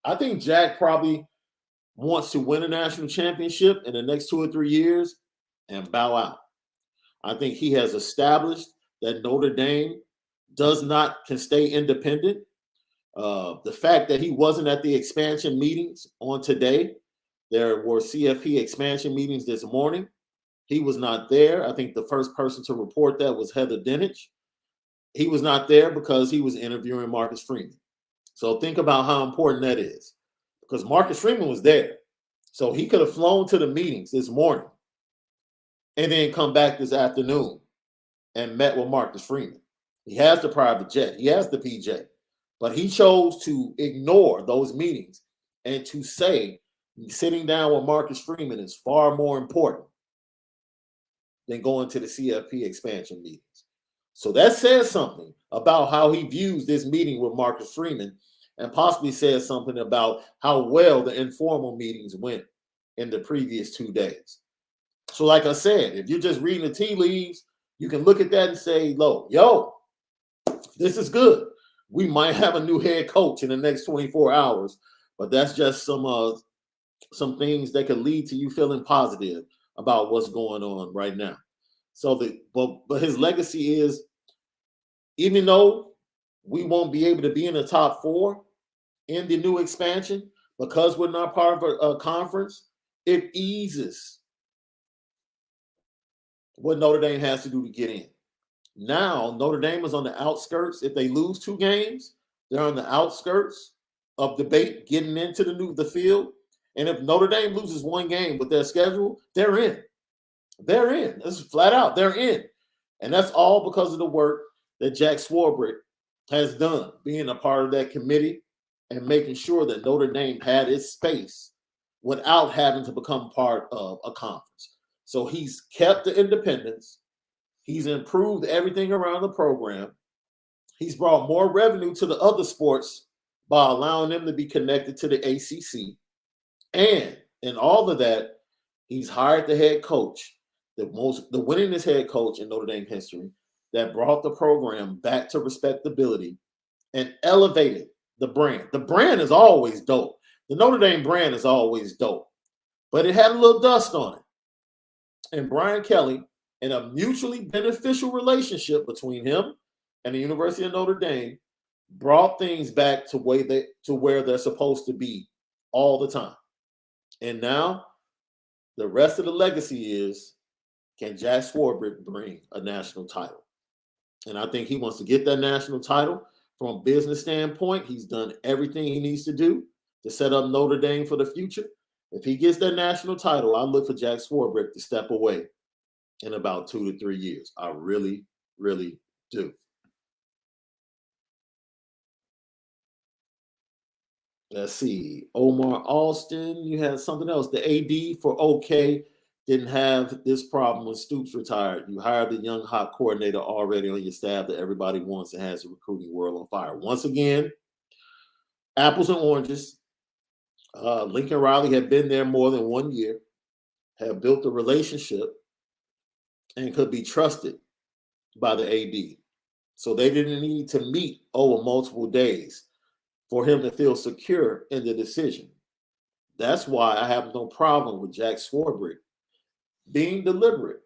I think Jack probably wants to win a national championship in the next 2 or 3 years and bow out. I think he has established that Notre Dame can stay independent. The fact that he wasn't at the expansion meetings on today, there were CFP expansion meetings this morning. He was not there. I think the first person to report that was Heather Dinich. He was not there because he was interviewing Marcus Freeman. So think about how important that is, because Marcus Freeman was there. So he could have flown to the meetings this morning and then come back this afternoon and met with Marcus Freeman. He has the private jet. He has the PJ. But he chose to ignore those meetings and to say sitting down with Marcus Freeman is far more important than going to the CFP expansion meetings. So that says something about how he views this meeting with Marcus Freeman, and possibly says something about how well the informal meetings went in the previous 2 days. So like I said, if you're just reading the tea leaves, you can look at that and say, yo, this is good. We might have a new head coach in the next 24 hours, but that's just some things that could lead to you feeling positive about what's going on right now. So but his legacy is, even though we won't be able to be in the top 4 in the new expansion because we're not part of a conference, it eases what Notre Dame has to do to get in. Now, Notre Dame is on the outskirts. If they lose 2 games, they're on the outskirts of debate getting into the field. And if Notre Dame loses 1 game with their schedule, they're in. They're in. This is flat out. They're in. And that's all because of the work that Jack Swarbrick has done, being a part of that committee and making sure that Notre Dame had its space without having to become part of a conference. So he's kept the independence. He's improved everything around the program. He's brought more revenue to the other sports by allowing them to be connected to the ACC. And in all of that, he's hired the head coach, the winningest head coach in Notre Dame history, that brought the program back to respectability and elevated the brand. The brand is always dope. The Notre Dame brand is always dope, but it had a little dust on it. And Brian Kelly, in a mutually beneficial relationship between him and the University of Notre Dame, brought things back to where they're supposed to be all the time. And now the rest of the legacy is, can Jack Swarbrick bring a national title? And I think he wants to get that national title. From a business standpoint, he's done everything he needs to do to set up Notre Dame for the future. If he gets that national title, I look for Jack Swarbrick to step away in about 2 to 3 years. I really, really do. Let's see. Omar Alston, you had something else. The AD for OK didn't have this problem when Stoops retired. You hired the young hot coordinator already on your staff that everybody wants and has the recruiting world on fire. Once again, apples and oranges. Lincoln Riley had been there more than 1 year, had built a relationship, and could be trusted by the AD. So they didn't need to meet over multiple days. for him to feel secure in the decision. That's why I have no problem with Jack Swarbrick being deliberate,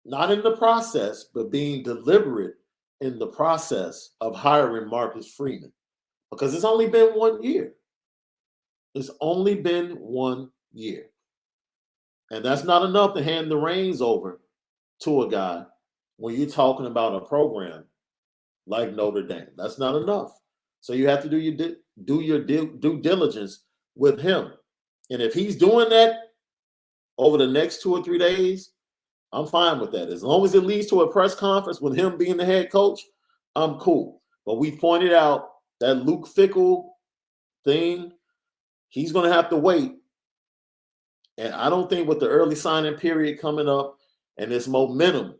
not in the process, but being deliberate in the process of hiring Marcus Freeman. Because it's only been 1 year. It's only been 1 year. And that's not enough to hand the reins over to a guy when you're talking about a program like Notre Dame. That's not enough. So you have to do your due diligence with him. And if he's doing that over the next 2 or 3 days, I'm fine with that. As long as it leads to a press conference with him being the head coach, I'm cool. But we pointed out that Luke Fickell thing, he's going to have to wait. And I don't think with the early signing period coming up and this momentum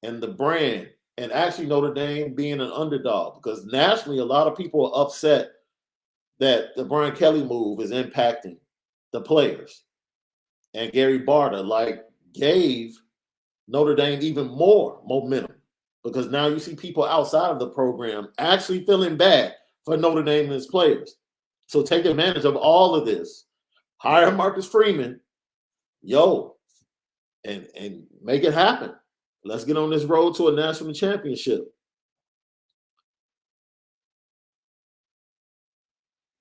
and the brand, and actually Notre Dame being an underdog, because nationally a lot of people are upset that the Brian Kelly move is impacting the players. And Gary Barta gave Notre Dame even more momentum, because now you see people outside of the program actually feeling bad for Notre Dame and its players. So take advantage of all of this. Hire Marcus Freeman, and make it happen. Let's get on this road to a national championship.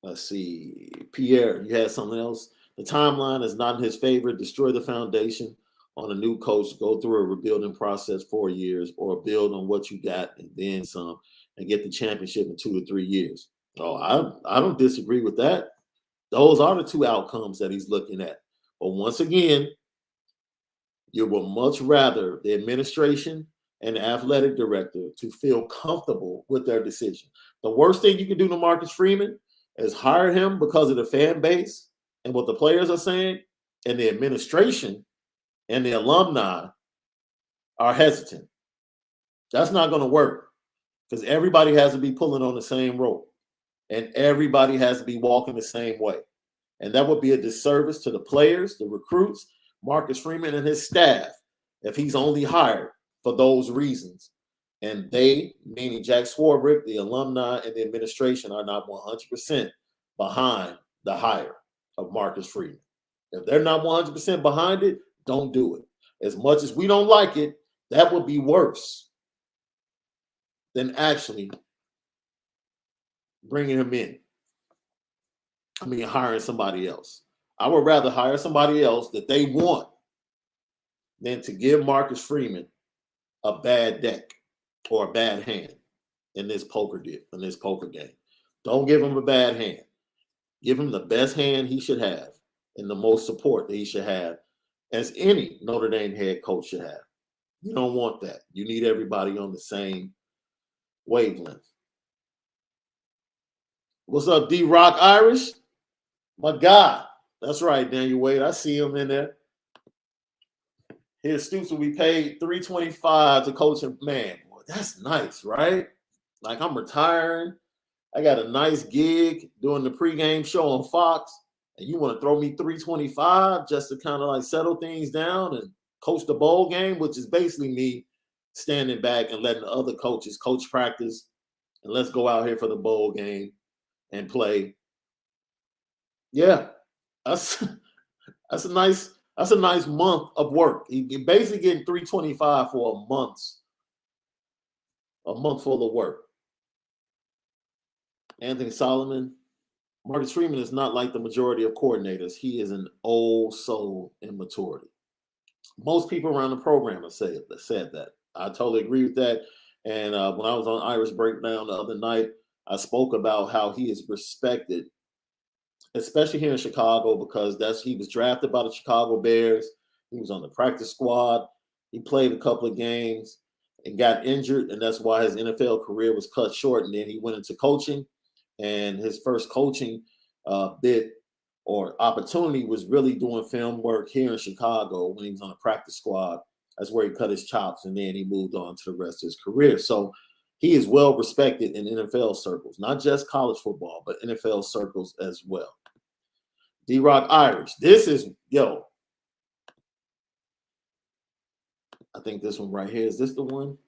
Let's see. Pierre, you had something else? The timeline is not in his favor. Destroy the foundation on a new coach, go through a rebuilding process 4 years, or build on what you got and then some, and get the championship in 2 to 3 years. Oh, I don't disagree with that. Those are the two outcomes that he's looking at. But once again, you would much rather the administration and the athletic director to feel comfortable with their decision. The worst thing you can do to Marcus Freeman is hire him because of the fan base and what the players are saying, and the administration and the alumni are hesitant. That's not going to work, because everybody has to be pulling on the same rope, and everybody has to be walking the same way. And that would be a disservice to the players, the recruits, Marcus Freeman and his staff, if he's only hired for those reasons. And they, meaning Jack Swarbrick, the alumni, and the administration, are not 100% behind the hire of Marcus Freeman. If they're not 100% behind it, don't do it. As much as we don't like it, that would be worse than actually bringing him in. Hiring somebody else. I would rather hire somebody else that they want than to give Marcus Freeman a bad deck or a bad hand in this poker game. Don't give him a bad hand. Give him the best hand he should have and the most support that he should have, as any Notre Dame head coach should have. You don't want that. You need everybody on the same wavelength. What's up, D-Rock Irish? My God. That's right, Daniel Wade. I see him in there. His Stoops will be paid $325 to coach him. Man, boy, that's nice, right? Like, I'm retiring. I got a nice gig doing the pregame show on Fox, and you want to throw me $325 just to kind of like settle things down and coach the bowl game, which is basically me standing back and letting the other coaches coach practice, and let's go out here for the bowl game and play. Yeah, that's a nice month of work. You're basically getting $325 for a month full of work. Anthony Solomon, Marcus Freeman is not like the majority of coordinators. He is an old soul in maturity. Most people around the program have said that. I totally agree with that. And when I was on Irish Breakdown the other night, I spoke about how he is respected, especially here in Chicago, because he was drafted by the Chicago Bears. He was on the practice squad. He played a couple of games and got injured, and that's why his NFL career was cut short. And then he went into coaching, and his first coaching bit or opportunity was really doing film work here in Chicago when he was on the practice squad. That's where he cut his chops, and then he moved on to the rest of his career. So he is well respected in NFL circles, not just college football, but NFL circles as well. D-Rock Irish. This is, I think this one right here. Is this the one?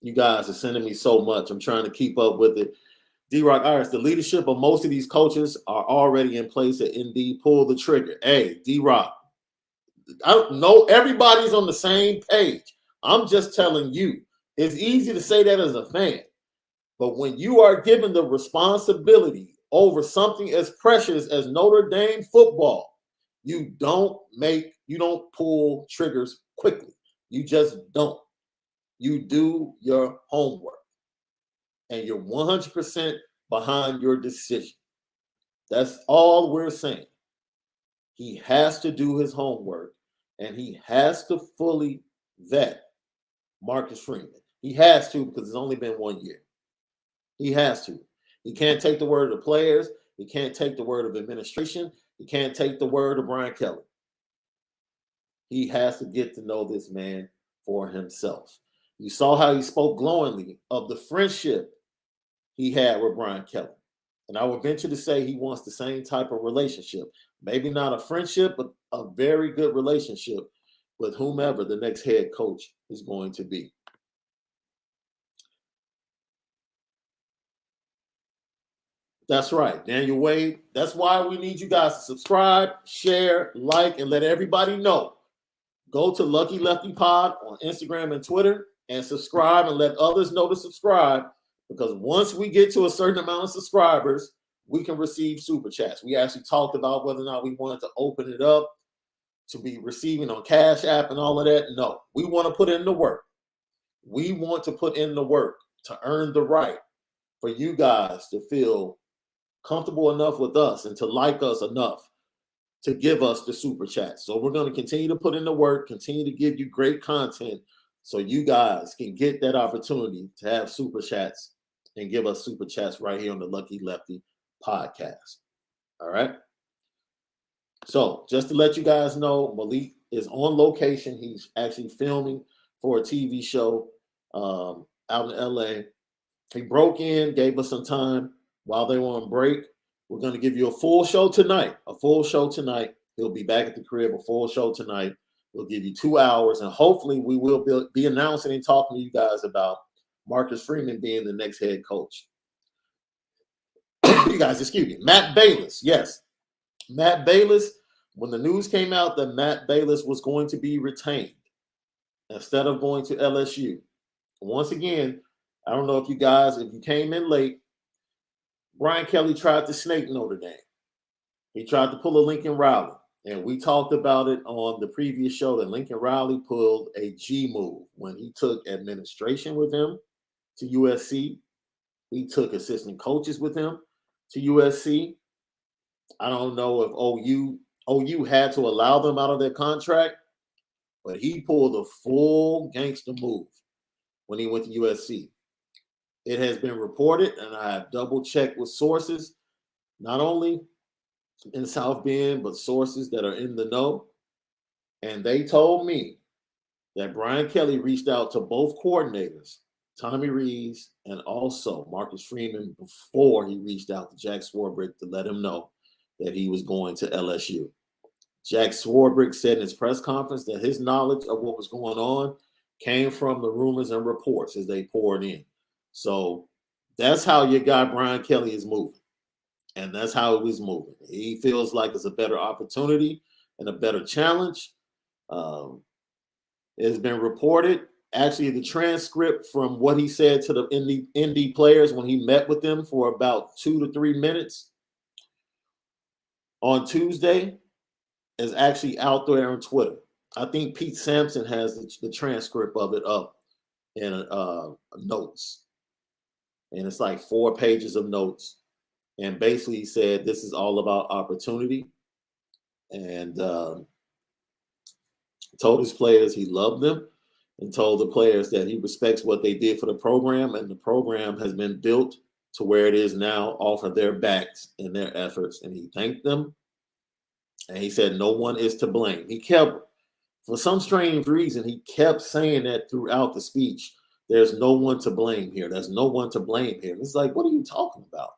You guys are sending me so much. I'm trying to keep up with it. D-Rock Iris, the leadership of most of these coaches are already in place at ND. Pull the trigger. Hey, D-Rock, I don't know. Everybody's on the same page. I'm just telling you. It's easy to say that as a fan. But when you are given the responsibility over something as precious as Notre Dame football, you don't pull triggers quickly. You just don't. You do your homework. And you're 100% behind your decision. That's all we're saying. He has to do his homework, and he has to fully vet Marcus Freeman. He has to, because it's only been 1 year. He has to. He can't take the word of the players. He can't take the word of administration. He can't take the word of Brian Kelly. He has to get to know this man for himself. You saw how he spoke glowingly of the friendship he had with Brian Kelly. And I would venture to say he wants the same type of relationship. Maybe not a friendship, but a very good relationship with whomever the next head coach is going to be. That's right, Daniel Wade. That's why we need you guys to subscribe, share, like, and let everybody know. Go to Lucky Lefty Pod on Instagram and Twitter and subscribe and let others know to subscribe, because once we get to a certain amount of subscribers, we can receive super chats. We actually talked about whether or not we wanted to open it up to be receiving on Cash App and all of that. No, we want to put in the work. We want to put in the work to earn the right for you guys to feel comfortable enough with us and to like us enough to give us the super chats. So we're going to continue to put in the work, continue to give you great content so you guys can get that opportunity to have super chats and give us super chats right here on the Lucky Lefty podcast. All right. So just to let you guys know, Malik is on location. He's actually filming for a TV show out in LA. He broke in, gave us some time while they were on break. We're going to give you a full show tonight. He'll be back at the crib, a full show tonight. We'll give you 2 hours, and hopefully we will be announcing and talking to you guys about Marcus Freeman being the next head coach. You guys, excuse me. Matt Balis, yes. Matt Balis, when the news came out that Matt Balis was going to be retained instead of going to LSU, once again, I don't know if you came in late, Brian Kelly tried to snake Notre Dame. He tried to pull a Lincoln Riley. And we talked about it on the previous show that Lincoln Riley pulled a G move when he took administration with him to USC. He took assistant coaches with him to USC. I don't know if OU had to allow them out of their contract, but he pulled a full gangster move when he went to USC. It has been reported, and I have double-checked with sources, not only in South Bend, but sources that are in the know. And they told me that Brian Kelly reached out to both coordinators, Tommy Rees and also Marcus Freeman, before he reached out to Jack Swarbrick to let him know that he was going to LSU. Jack Swarbrick said in his press conference that his knowledge of what was going on came from the rumors and reports as they poured in. So that's how your guy Brian Kelly is moving. And that's how it was moving. He feels like it's a better opportunity and a better challenge. It's been reported, actually, the transcript from what he said to the ND players when he met with them for about 2 to 3 minutes on Tuesday is actually out there on Twitter. I think Pete Sampson has the transcript of it up in notes. And it's like 4 pages of notes. And basically he said this is all about opportunity. And told his players he loved them and told the players that he respects what they did for the program. And the program has been built to where it is now off of their backs and their efforts. And he thanked them. And he said no one is to blame. He kept, for some strange reason, he kept saying that throughout the speech. There's no one to blame here. There's no one to blame here. It's like, what are you talking about?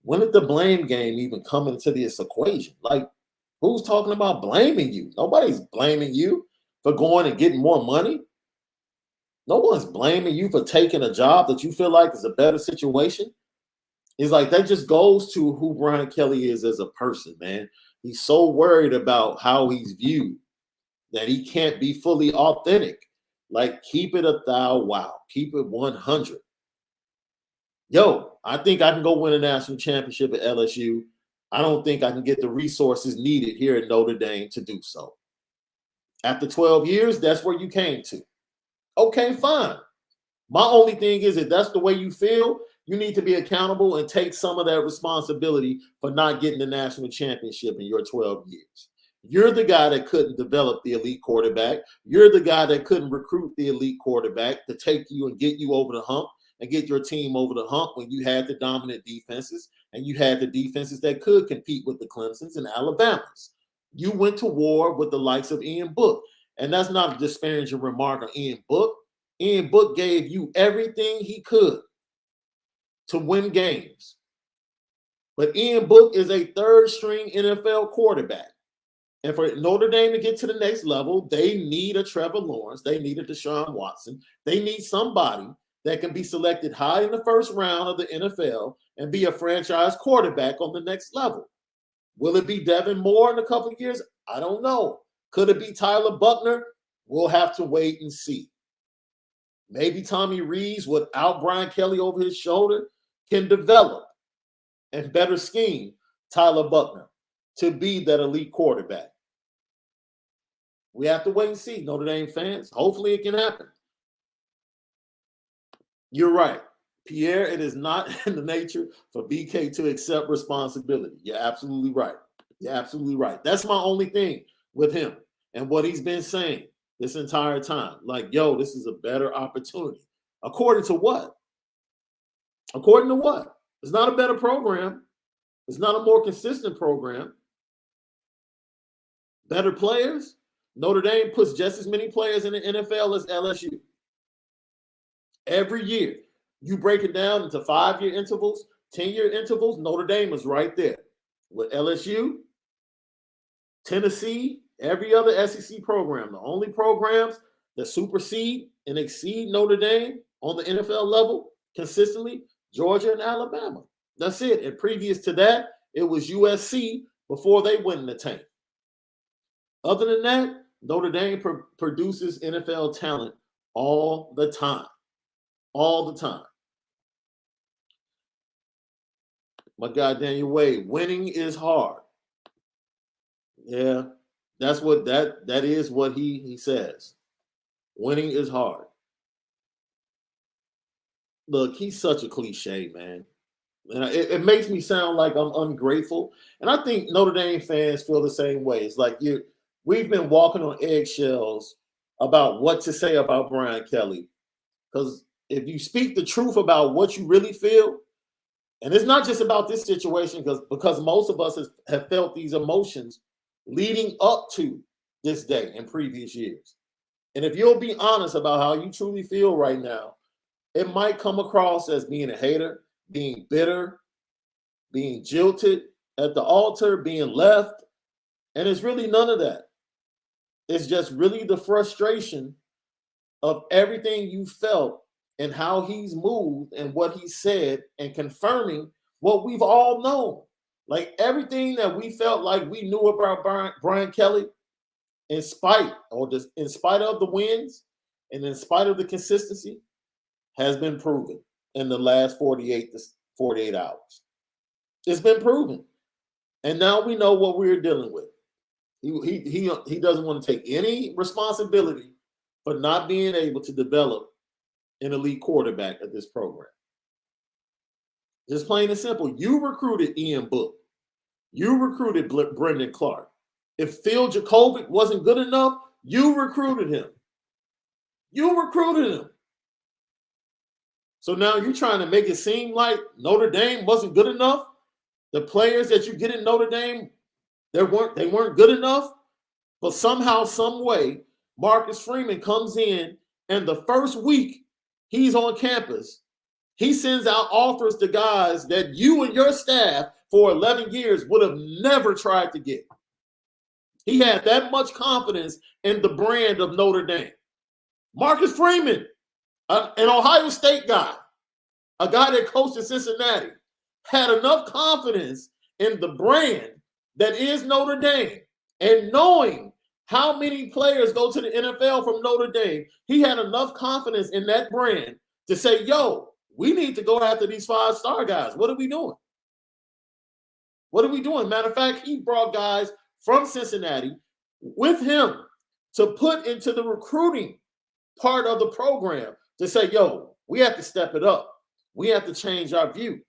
When did the blame game even come into this equation? Like, who's talking about blaming you? Nobody's blaming you for going and getting more money. No one's blaming you for taking a job that you feel like is a better situation It's like that just goes to who Brian Kelly is as a person, man. He's so worried about how he's viewed that he can't be fully authentic. Like, keep it 1,000, wow. Keep it 100. Yo, I think I can go win a national championship at LSU. I don't think I can get the resources needed here at Notre Dame to do so. After 12 years, that's where you came to. Okay, fine. My only thing is, if that's the way you feel, you need to be accountable and take some of that responsibility for not getting the national championship in your 12 years. You're the guy that couldn't develop the elite quarterback. You're the guy that couldn't recruit the elite quarterback to take you and get you over the hump and get your team over the hump when you had the dominant defenses and you had the defenses that could compete with the Clemsons and Alabamas. You went to war with the likes of Ian Book. And that's not a disparaging remark on Ian Book. Ian Book gave you everything he could to win games. But Ian Book is a third-string NFL quarterback. And for Notre Dame to get to the next level, they need a Trevor Lawrence. They need a Deshaun Watson. They need somebody that can be selected high in the first round of the NFL and be a franchise quarterback on the next level. Will it be Devin Moore in a couple of years? I don't know. Could it be Tyler Buckner? We'll have to wait and see. Maybe Tommy Rees, without Brian Kelly over his shoulder, can develop and better scheme Tyler Buckner to be that elite quarterback. We have to wait and see, Notre Dame fans. Hopefully it can happen. You're right. Pierre, it is not in the nature for BK to accept responsibility. You're absolutely right. You're absolutely right. That's my only thing with him and what he's been saying this entire time. Like, yo, this is a better opportunity. According to what? According to what? It's not a better program. It's not a more consistent program. Better players? Notre Dame puts just as many players in the NFL as LSU. Every year. You break it down into 5-year intervals, 10-year intervals, Notre Dame is right there. With LSU, Tennessee, every other SEC program, the only programs that supersede and exceed Notre Dame on the NFL level consistently, Georgia and Alabama. That's it. And previous to that, it was USC before they went in the tank. Other than that, Notre Dame produces NFL talent all the time. All the time. My guy Daniel Wade, winning is hard. Yeah, that's what that is what he says. Winning is hard. Look, he's such a cliche, man. And it makes me sound like I'm ungrateful. And I think Notre Dame fans feel the same way. It's like we've been walking on eggshells about what to say about Brian Kelly. Because if you speak the truth about what you really feel, and it's not just about this situation, because most of us have felt these emotions leading up to this day in previous years. And if you'll be honest about how you truly feel right now, it might come across as being a hater, being bitter, being jilted at the altar, being left. And it's really none of that. It's just really the frustration of everything you felt and how he's moved and what he said and confirming what we've all known. Like everything that we felt like we knew about Brian Kelly, in spite of the wins and in spite of the consistency, has been proven in the last 48 hours. It's been proven. And now we know what we're dealing with. He doesn't want to take any responsibility for not being able to develop an elite quarterback at this program. Just plain and simple. You recruited Ian Book. You recruited Brendan Clark. If Phil Jacovic wasn't good enough, you recruited him. You recruited him. So now you're trying to make it seem like Notre Dame wasn't good enough. The players that you get in Notre Dame, they weren't good enough. But somehow, some way, Marcus Freeman comes in, and the first week he's on campus, he sends out offers to guys that you and your staff for 11 years would have never tried to get. He had that much confidence in the brand of Notre Dame. Marcus Freeman, an Ohio State guy, a guy that coached in Cincinnati, had enough confidence in the brand that is Notre Dame, and knowing how many players go to the NFL from Notre Dame, he had enough confidence in that brand to say, yo, we need to go after these 5-star guys. What are we doing? What are we doing? Matter of fact, he brought guys from Cincinnati with him to put into the recruiting part of the program to say, yo, we have to step it up. We have to change our view.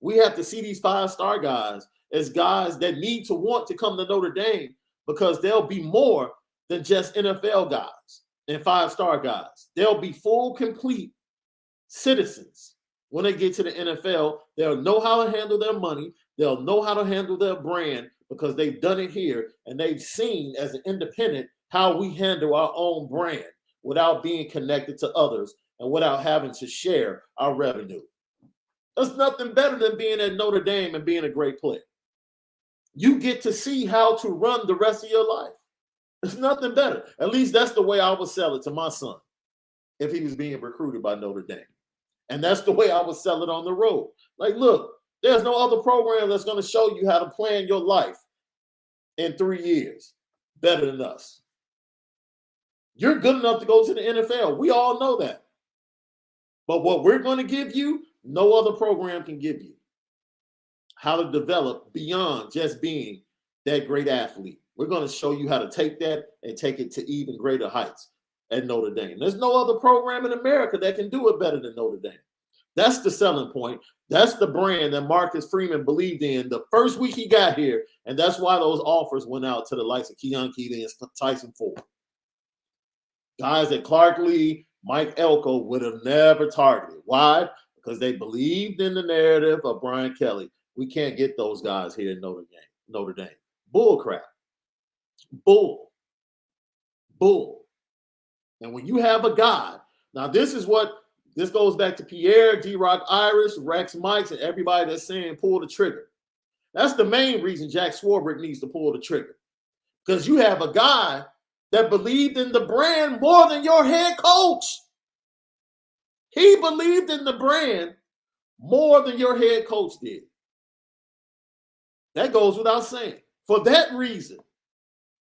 We have to see these 5-star guys as guys that need to want to come to Notre Dame, because they'll be more than just NFL guys and 5-star guys. They'll be full, complete citizens. When they get to the NFL, they'll know how to handle their money. They'll know how to handle their brand, because they've done it here and they've seen as an independent how we handle our own brand without being connected to others and without having to share our revenue. There's nothing better than being at Notre Dame and being a great player. You get to see how to run the rest of your life. There's nothing better. At least that's the way I would sell it to my son if he was being recruited by Notre Dame. And that's the way I would sell it on the road. Like, look, there's no other program that's going to show you how to plan your life in 3 years better than us. You're good enough to go to the NFL. We all know that. But what we're going to give you, no other program can give you. How to develop beyond just being that great athlete. We're going to show you how to take that and take it to even greater heights at Notre Dame. There's no other program in America that can do it better than Notre Dame. That's the selling point. That's the brand that Marcus Freeman believed in the first week he got here, and that's why those offers went out to the likes of Keon Keating and Tyson Ford. Guys that Clark Lee, Mike Elko would have never targeted. Why? Because they believed in the narrative of Brian Kelly. We can't get those guys here in Notre Dame. Bull crap. Bull. And when you have a guy, now this goes back to Pierre, D-Rock Irish, Rex Mikes, and everybody that's saying pull the trigger. That's the main reason Jack Swarbrick needs to pull the trigger. Because you have a guy that believed in the brand more than your head coach. He believed in the brand more than your head coach did. That goes without saying. For that reason,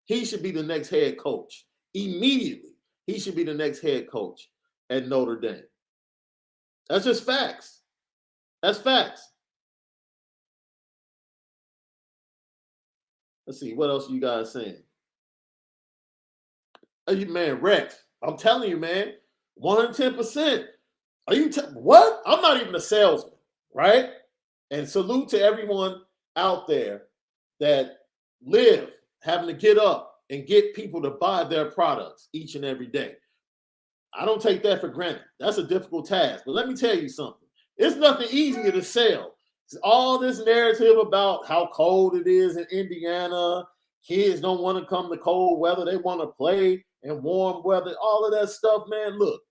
he should be the next head coach. Immediately, he should be the next head coach at Notre Dame. That's just facts. That's facts. Let's see, what else are you guys saying? Man, Rex, I'm telling you, man, 110%. What? I'm not even a salesman, right? And salute to everyone out there that live having to get up and get people to buy their products each and every day. I don't take that for granted. That's a difficult task. But let me tell you something. It's nothing easier to sell. It's all this narrative about how cold it is in Indiana. Kids don't want to come to cold weather. They want to play in warm weather. All of that stuff, man. Look,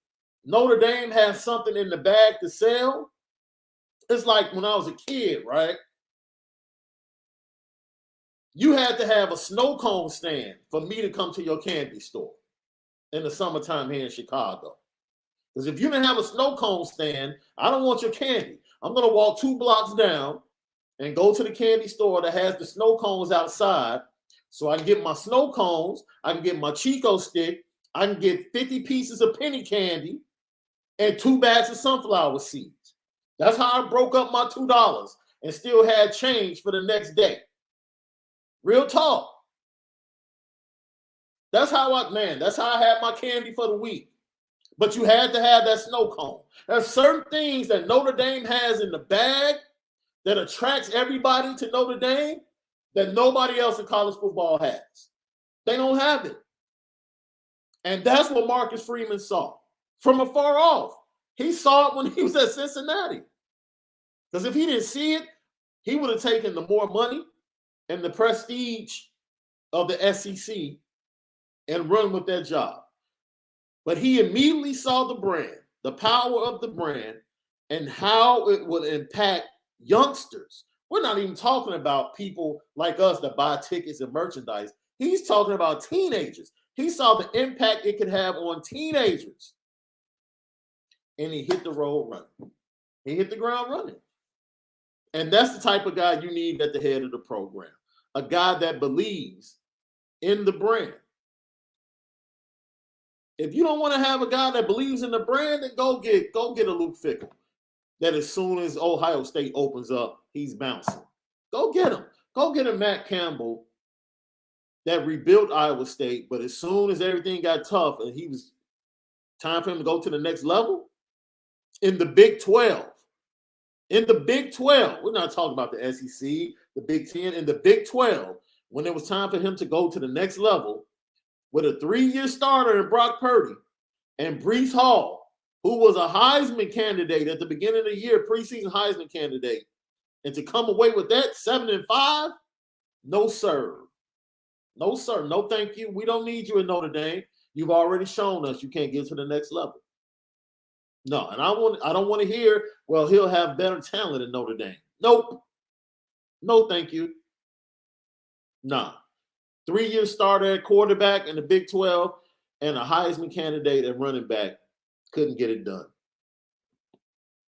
Notre Dame has something in the bag to sell. It's like when I was a kid, right? You had to have a snow cone stand for me to come to your candy store in the summertime here in Chicago. Because if you didn't have a snow cone stand, I don't want your candy. I'm going to walk 2 blocks down and go to the candy store that has the snow cones outside so I can get my snow cones, I can get my Chico stick, I can get 50 pieces of penny candy and 2 bags of sunflower seeds. That's how I broke up my $2 and still had change for the next day. Real talk. That's how I had my candy for the week. But you had to have that snow cone. There's certain things that Notre Dame has in the bag that attracts everybody to Notre Dame that nobody else in college football has. They don't have it. And that's what Marcus Freeman saw from afar off. He saw it when he was at Cincinnati. Because if he didn't see it, he would have taken the more money and the prestige of the SEC and run with that job. But he immediately saw the brand, the power of the brand, and how it would impact youngsters. We're not even talking about people like us that buy tickets and merchandise. He's talking about teenagers. He saw the impact it could have on teenagers. And he hit the road running. He hit the ground running. And that's the type of guy you need at the head of the program. A guy that believes in the brand. If you don't want to have a guy that believes in the brand, then go get a Luke Fickell. That as soon as Ohio State opens up, he's bouncing. Go get him. Go get a Matt Campbell that rebuilt Iowa State, but as soon as everything got tough and he was time for him to go to the next level in the Big 12. In the Big 12, we're not talking about the SEC, the Big 10, in the Big 12, when it was time for him to go to the next level with a 3-year starter in Brock Purdy and Breece Hall, who was a Heisman candidate at the beginning of the year, preseason Heisman candidate, and to come away with that 7-5, no sir. No sir, no thank you. We don't need you in Notre Dame. You've already shown us you can't get to the next level. No, and I don't want to hear, well, he'll have better talent in Notre Dame. Nope. No, thank you. Nah. 3-year starter at quarterback in the Big 12 and a Heisman candidate at running back couldn't get it done.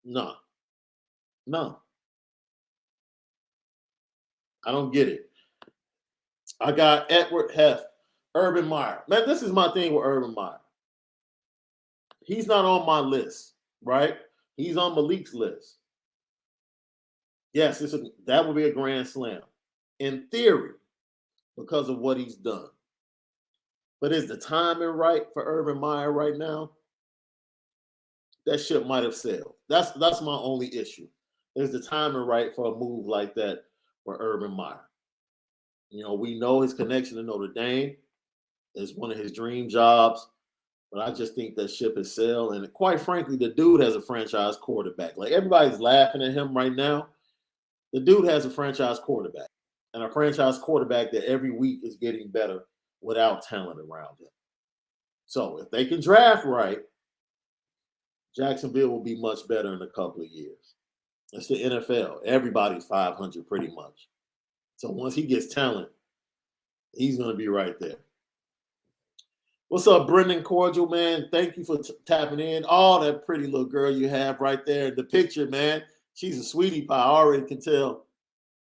No. I don't get it. I got Edward Heff, Urban Meyer. Man, this is my thing with Urban Meyer. He's not on my list, right? He's on Malik's list. Yes, that would be a grand slam. In theory, because of what he's done. But is the timing right for Urban Meyer right now? That ship might have sailed. That's my only issue. Is the timing right for a move like that for Urban Meyer? You know, we know his connection to Notre Dame is one of his dream jobs, but I just think that ship has sailed. And quite frankly, the dude has a franchise quarterback. Like, everybody's laughing at him right now. The dude has a franchise quarterback, and a franchise quarterback that every week is getting better without talent around him. So if they can draft right, Jacksonville will be much better in a couple of years. It's the NFL. Everybody's 500 pretty much. So once he gets talent, he's going to be right there. What's up, Brendan Cordial, man? Thank you for tapping in. Oh, that pretty little girl you have right there in the picture, man. She's a sweetie pie.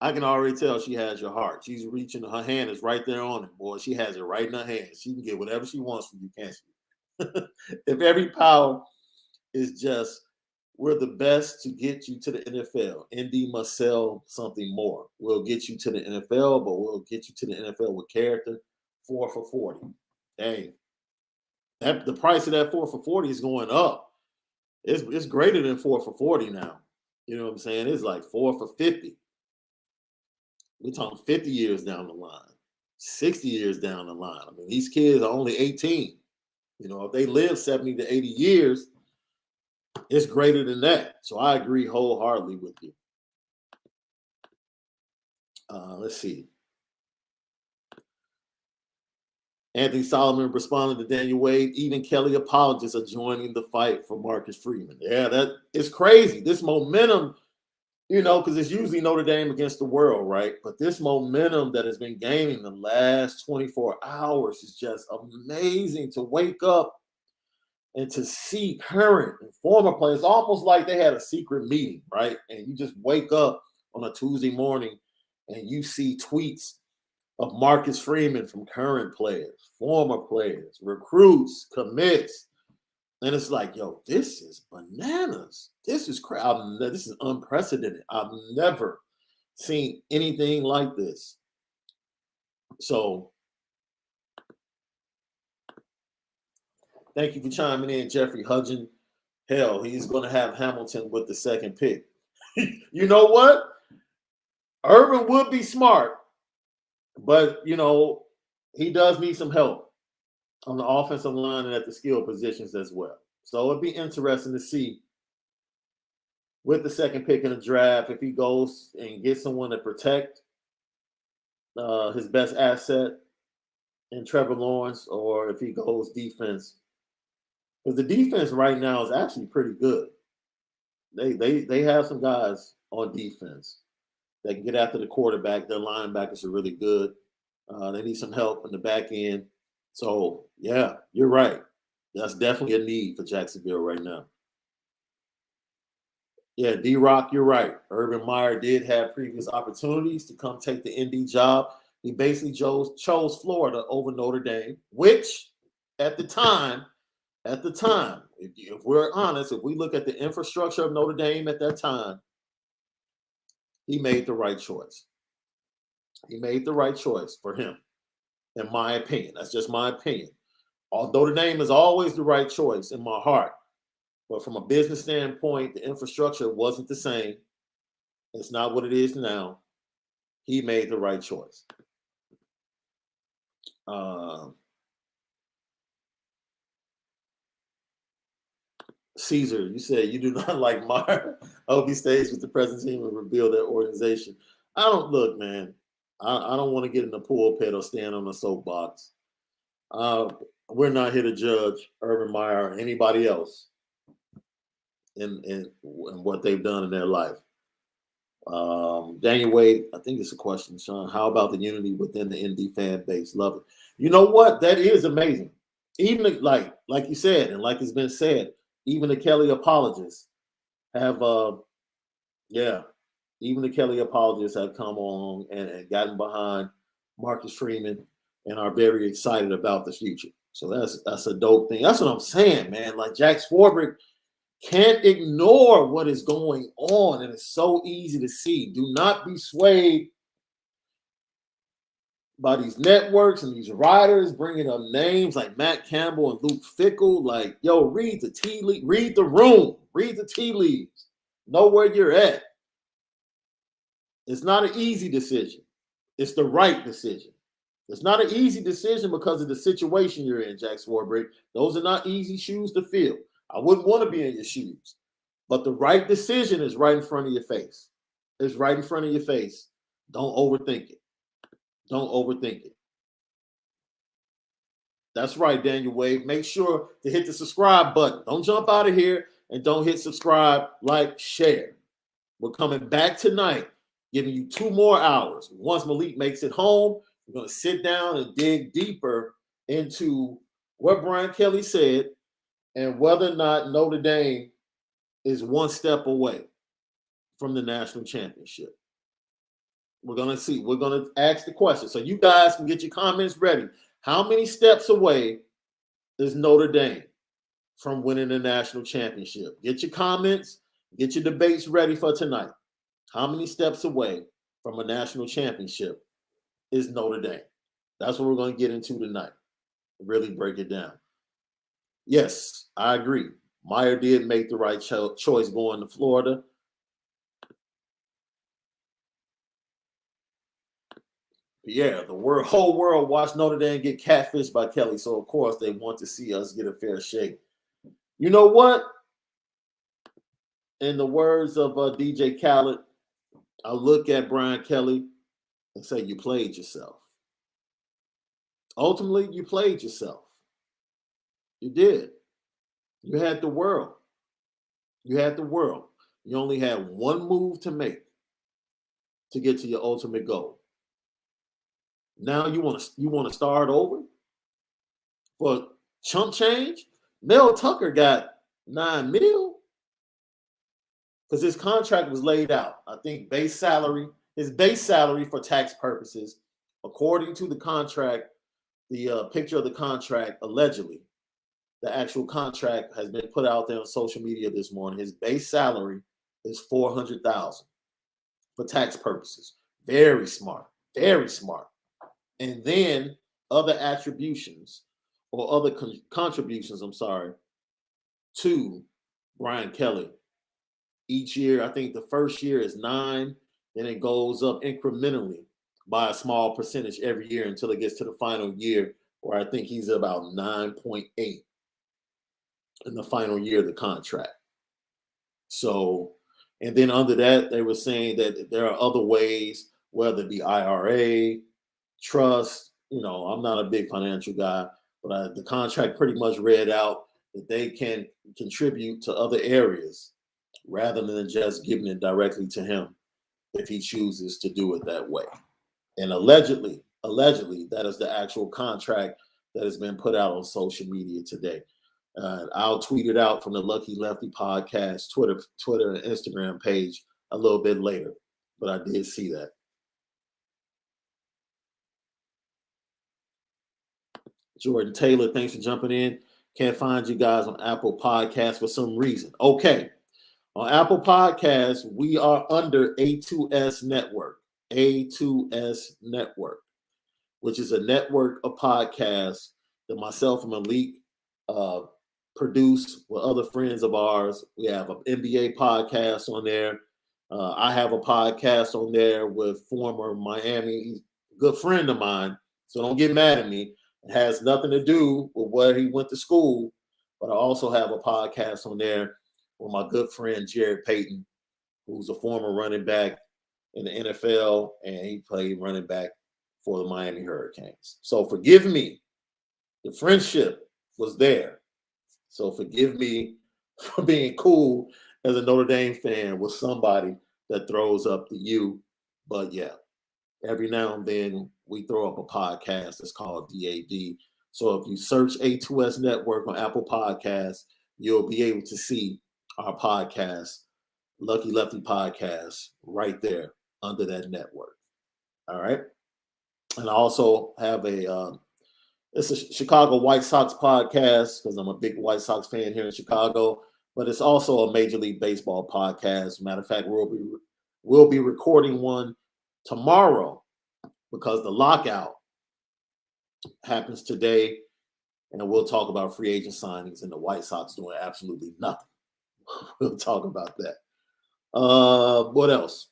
I can already tell she has your heart. She's reaching, her hand is right there on it, boy. She has it right in her hand. She can get whatever she wants from you, can't she? If every power is just, we're the best to get you to the NFL. Indy must sell something more. We'll get you to the NFL, but we'll get you to the NFL with character. 4 for $40. Dang. The price of that 4 for $40 is going up. It's greater than 4 for $40 now. You know what I'm saying? It's like 4 for $50. We're talking 50 years down the line, 60 years down the line. I mean, these kids are only 18. You know, if they live 70 to 80 years, it's greater than that. So I agree wholeheartedly with you. Let's see. Anthony Solomon responded to Daniel Wade. Even Kelly apologists are joining the fight for Marcus Freeman. Yeah, that is crazy. This momentum, you know, because it's usually Notre Dame against the world, right? But this momentum that has been gaining the last 24 hours is just amazing to wake up and to see current and former players. Almost like they had a secret meeting, right? And you just wake up on a Tuesday morning and you see tweets of Marcus Freeman from current players, former players, recruits, commits. And it's like, yo, this is bananas. This is crazy. This is unprecedented. I've never seen anything like this. So thank you for chiming in, Jeffrey Hudgen. Hell, he's going to have Hamilton with the second pick. You know what? Urban would be smart, but, you know, he does need some help on the offensive line and at the skill positions as well. So it'd be interesting to see with the second pick in the draft if he goes and gets someone to protect his best asset in Trevor Lawrence, or if he goes defense. Because the defense right now is actually pretty good. They have some guys on defense that can get after the quarterback. Their linebackers are really good. They need some help in the back end. So, yeah, you're right. That's definitely a need for Jacksonville right now. Yeah, D-Rock, you're right. Urban Meyer did have previous opportunities to come take the ND job. He basically chose Florida over Notre Dame, which at the time, if we're honest, if we look at the infrastructure of Notre Dame at that time, he made the right choice. He made the right choice for him, in my opinion. That's just my opinion. Notre Dame is always the right choice in my heart. But from a business standpoint, the infrastructure wasn't the same. It's not what it is now. He made the right choice. Caesar, you said you do not like Meyer. I hope he stays with the present team and rebuild their organization. I don't look, man. I don't want to get in the pulpit or stand on a soapbox. We're not here to judge Urban Meyer or anybody else in what they've done in their life. Daniel Wade, I think it's a question, Shaun. How about the unity within the ND fan base? Love it. You know what? That is amazing. Even like you said, and like it's been said, even the Kelly apologists have even the Kelly apologists have come on and gotten behind Marcus Freeman and are very excited about the future. So that's a dope thing. That's what I'm saying, man. Like Jack Swarbrick can't ignore what is going on, and it's so easy to see. Do not be swayed by these networks and these writers bringing up names like Matt Campbell and Luke Fickle. Like, yo, read the tea leaf, read the room, read the tea leaves, know where you're at. It's not an easy decision. It's the right decision. It's not an easy decision because of the situation you're in, Jack Swarbrick. Those are not easy shoes to fill. I wouldn't want to be in your shoes. But the right decision is right in front of your face. It's right in front of your face. Don't overthink it. Don't overthink it. That's right, Daniel Wade. Make sure to hit the subscribe button. Don't jump out of here and don't hit subscribe, like, share. We're coming back tonight, giving you 2 more hours. Once Malik makes it home, we're going to sit down and dig deeper into what Brian Kelly said and whether or not Notre Dame is one step away from the national championship. We're going to see. We're going to ask the question. So you guys can get your comments ready. How many steps away is Notre Dame from winning the national championship? Get your comments, get your debates ready for tonight. How many steps away from a national championship is Notre Dame? That's what we're going to get into tonight. Really break it down. Yes, I agree. Meyer did make the right choice going to Florida. Yeah, the whole world watched Notre Dame get catfished by Kelly, so of course they want to see us get a fair shake. You know what? In the words of DJ Khaled, I look at Brian Kelly and say, you played yourself. Ultimately, you played yourself. You did. You had the world. You had the world. You only had one move to make to get to your ultimate goal. Now you want to start over for chump change? Mel Tucker got $9 million because his contract was laid out. I think his base salary for tax purposes, according to the contract, the picture of the contract, allegedly, the actual contract has been put out there on social media this morning. His base salary is $400,000 for tax purposes. Very smart, very smart. And then other attributions or other contributions, to Brian Kelly. Each year, I think the first year is 9, then it goes up incrementally by a small percentage every year until it gets to the final year, where I think he's about 9.8 in the final year of the contract. So, and then under that, they were saying that there are other ways, whether it be IRA, trust. I'm not a big financial guy, but the contract pretty much read out that they can contribute to other areas rather than just giving it directly to him if he chooses to do it that way. And allegedly, that is the actual contract that has been put out on social media today. I'll tweet it out from the Lucky Lefty podcast Twitter and Instagram page a little bit later, but I did see that. Jordan Taylor, thanks for jumping in. Can't find you guys on Apple Podcasts for some reason. Okay. On Apple Podcasts, we are under A2S Network. A2S Network, which is a network of podcasts that myself and Malik produce with other friends of ours. We have an NBA podcast on there. I have a podcast on there with former Miami good friend of mine. So don't get mad at me. It has nothing to do with where he went to school, but I also have a podcast on there with my good friend Jared Payton, who's a former running back in the NFL, and he played running back for the Miami Hurricanes. So forgive me. The friendship was there. So forgive me for being cool as a Notre Dame fan with somebody that throws up the U. But yeah, every now and then we throw up a podcast that's called DAD. So if you search A2S Network on Apple Podcasts, you'll be able to see our podcast, Lucky Lefty Podcast, right there under that network. All right. And I also have it's a Chicago White Sox podcast because I'm a big White Sox fan here in Chicago, but it's also a Major League Baseball podcast. Matter of fact, we'll be recording one tomorrow because the lockout happens today, and we'll talk about free agent signings and the White Sox doing absolutely nothing. We'll talk about that. What else?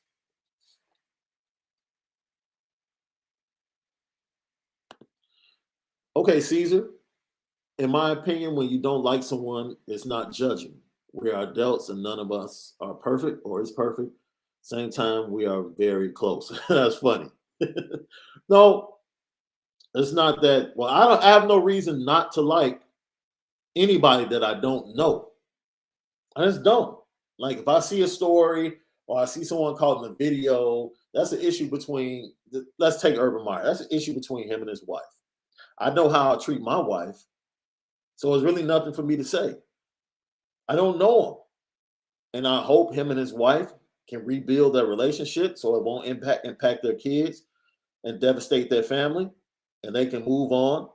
Okay, Caesar. In my opinion, when you don't like someone, it's not judging. We are adults and none of us are perfect or is perfect. Same time, we are very close. That's funny. No, it's not that. Well, I have no reason not to like anybody that I don't know. I just don't. Like if I see a story or I see someone caught in a video, that's an issue between, let's take Urban Meyer. That's an issue between him and his wife. I know how I treat my wife. So it's really nothing for me to say. I don't know him. And I hope him and his wife can rebuild their relationship so it won't impact their kids and devastate their family. And they can move on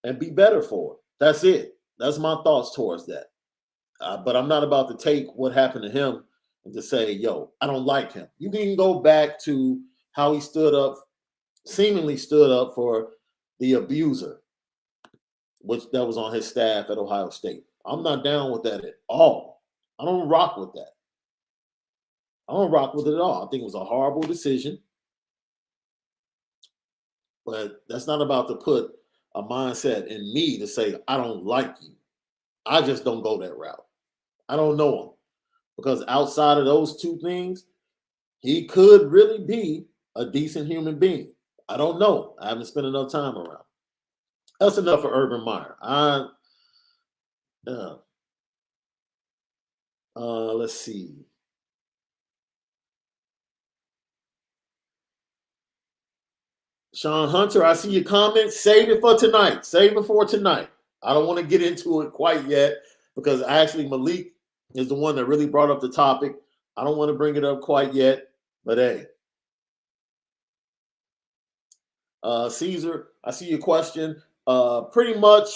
and be better for it. That's it. That's my thoughts towards that. But I'm not about to take what happened to him and to say, yo, I don't like him. You can go back to how he seemingly stood up for the abuser, which that was on his staff at Ohio State. I'm not down with that at all. I don't rock with that. I don't rock with it at all. I think it was a horrible decision. But that's not about to put a mindset in me to say, I don't like you. I just don't go that route. I don't know him. Because outside of those two things, he could really be a decent human being. I don't know. I haven't spent enough time around. That's enough for Urban Meyer. Let's see. Shaun Hunter, I see your comments. Save it for tonight. Save it for tonight. I don't want to get into it quite yet because actually Malik is the one that really brought up the topic. I don't want to bring it up quite yet, but hey. Caesar, I see your question. Pretty much,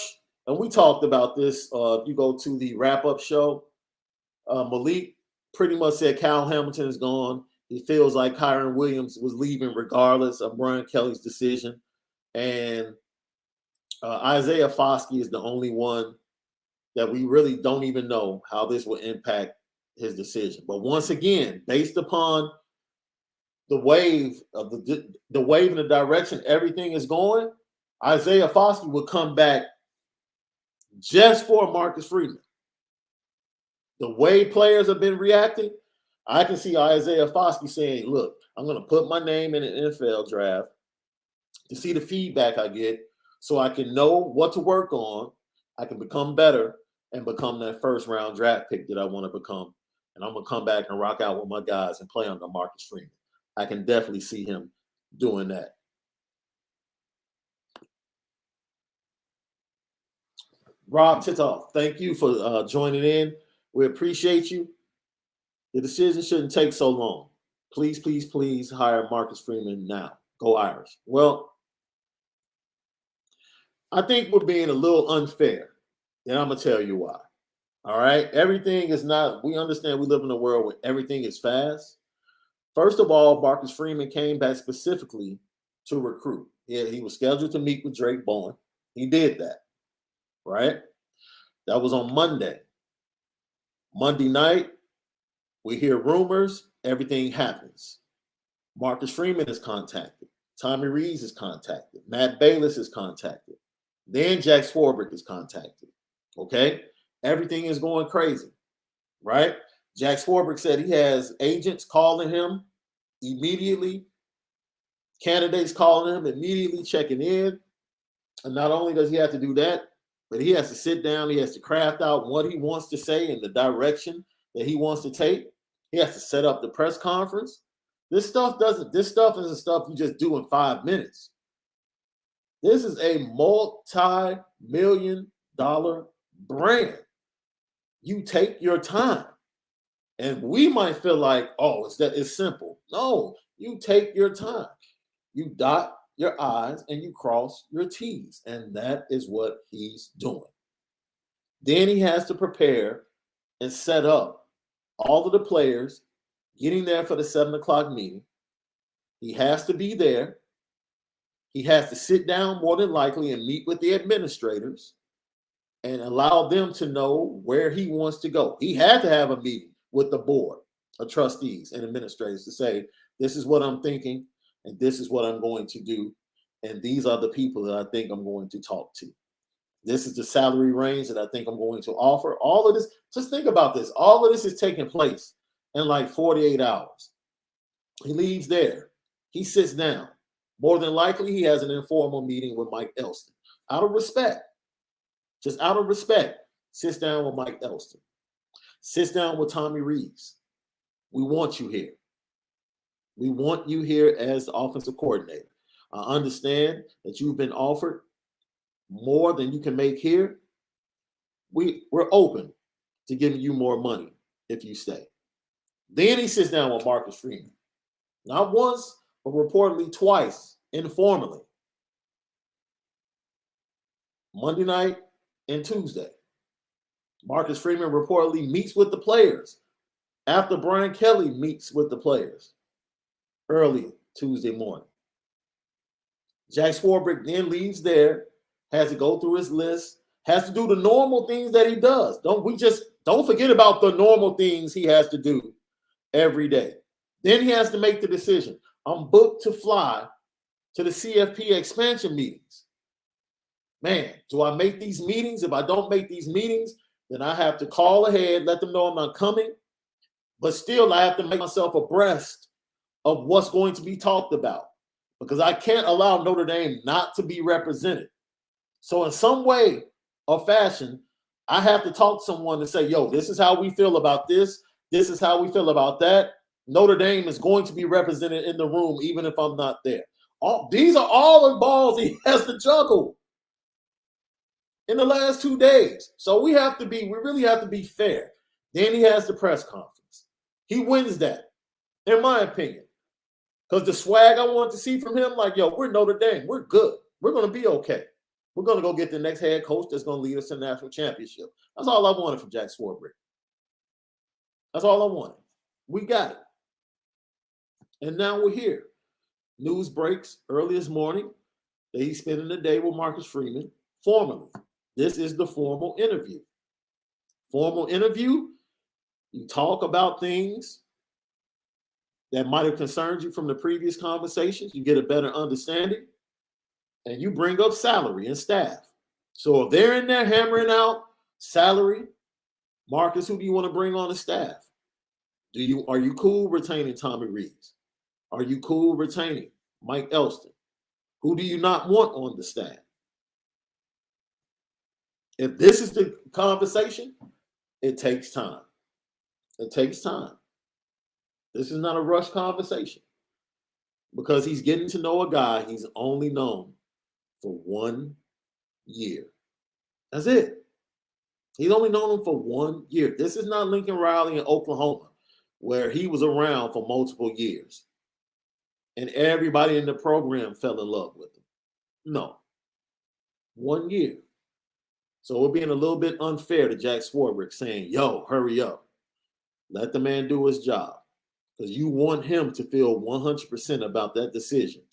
and we talked about this. If you go to the wrap-up show, Malik pretty much said Kyle Hamilton is gone. He feels like Kyron Williams was leaving regardless of Brian Kelly's decision. And Isaiah Foskey is the only one that we really don't even know how this will impact his decision. But once again, based upon the wave of the wave in the direction everything is going, Isaiah Foskey would come back just for Marcus Freeman. The way players have been reacting, I can see Isaiah Foskey saying, look, I'm going to put my name in an NFL draft to see the feedback I get so I can know what to work on. I can become better and become that first round draft pick that I want to become. And I'm going to come back and rock out with my guys and play under Marcus Freeman. I can definitely see him doing that. Rob Titoff, thank you for joining in. We appreciate you. The decision shouldn't take so long. Please, please, please hire Marcus Freeman now. Go Irish. Well, I think we're being a little unfair, and I'm going to tell you why. All right? Everything is not, we understand we live in a world where everything is fast. First of all, Marcus Freeman came back specifically to recruit. Yeah, he was scheduled to meet with Drake Bowen. He did that, right? That was on Monday. Monday night, we hear rumors, everything happens. Marcus Freeman is contacted. Tommy Rees is contacted. Matt Bayless is contacted. Then Jack Swarbrick is contacted. Okay? Everything is going crazy, right? Jack Swarbrick said he has agents calling him immediately, candidates calling him immediately, checking in. And not only does he have to do that, but he has to sit down, he has to craft out what he wants to say and the direction that he wants to take. He has to set up the press conference. This stuff isn't stuff you just do in 5 minutes. This is a multi-million-dollar brand. You take your time. And we might feel like, oh, it's simple. No, you take your time. You dot your I's and you cross your T's. And that is what he's doing. Then he has to prepare and set up all of the players getting there for the 7 o'clock meeting. He has to be there. He has to sit down more than likely and meet with the administrators and allow them to know where he wants to go. He had to have a meeting with the board of trustees and administrators to say, this is what I'm thinking, and this is what I'm going to do, and these are the people that I think I'm going to talk to. This is the salary range that I think I'm going to offer. All of this, just think about this. All of this is taking place in like 48 hours. He leaves there. He sits down. More than likely, he has an informal meeting with Mike Elston. Out of respect, just out of respect, sits down with Mike Elston. Sits down with Tommy Rees. We want you here. We want you here as the offensive coordinator. I understand that you've been offered more than you can make here. We're open to giving you more money if you stay. Then he sits down with Marcus Freeman. Not once, but reportedly twice, informally. Monday night and Tuesday. Marcus Freeman reportedly meets with the players after Brian Kelly meets with the players early Tuesday morning. Jack Swarbrick then leaves there, has to go through his list, has to do the normal things that he does. Don't forget about the normal things he has to do every day. Then he has to make the decision. I'm booked to fly to the CFP expansion meetings. Man, do I make these meetings? If I don't make these meetings, then I have to call ahead, let them know I'm not coming. But still, I have to make myself abreast of what's going to be talked about because I can't allow Notre Dame not to be represented. So in some way or fashion, I have to talk to someone and say, yo, this is how we feel about this. This is how we feel about that. Notre Dame is going to be represented in the room, even if I'm not there. These are all the balls he has to juggle in the last 2 days. So we really have to be fair. Then he has the press conference. He wins that, in my opinion. Because the swag I want to see from him, like, yo, we're Notre Dame. We're good. We're going to be okay. We're going to go get the next head coach that's going to lead us to the national championship. That's all I wanted from Jack Swarbrick. That's all I wanted. We got it. And now we're here. News breaks early this morning that he's spending the day with Marcus Freeman formally. This is the formal interview. Formal interview, you talk about things that might have concerned you from the previous conversations. You get a better understanding, and you bring up salary and staff. So if they're in there hammering out salary, Marcus, who do you want to bring on the staff? Are you cool retaining Tommy Rees? Are you cool retaining Mike Elston? Who do you not want on the staff? If this is the conversation, it takes time. It takes time. This is not a rush conversation because he's getting to know a guy he's only known for 1 year. That's it. He's only known him for 1 year. This is not Lincoln Riley in Oklahoma, where he was around for multiple years. And everybody in the program fell in love with him. No. 1 year. So we're being a little bit unfair to Jack Swarbrick saying, yo, hurry up. Let the man do his job. Because you want him to feel 100% about that decision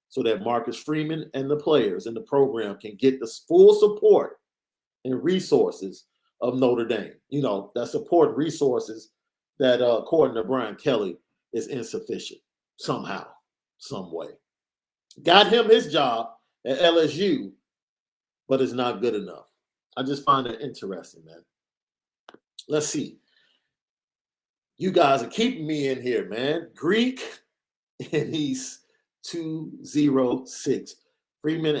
so that Marcus Freeman and the players in the program can get the full support and resources of Notre Dame. You know, that support resources that, according to Brian Kelly, is insufficient somehow, some way. Got him his job at LSU, but it's not good enough. I just find it interesting, man. Let's see. You guys are keeping me in here, man. Greek, and he's 206. Freeman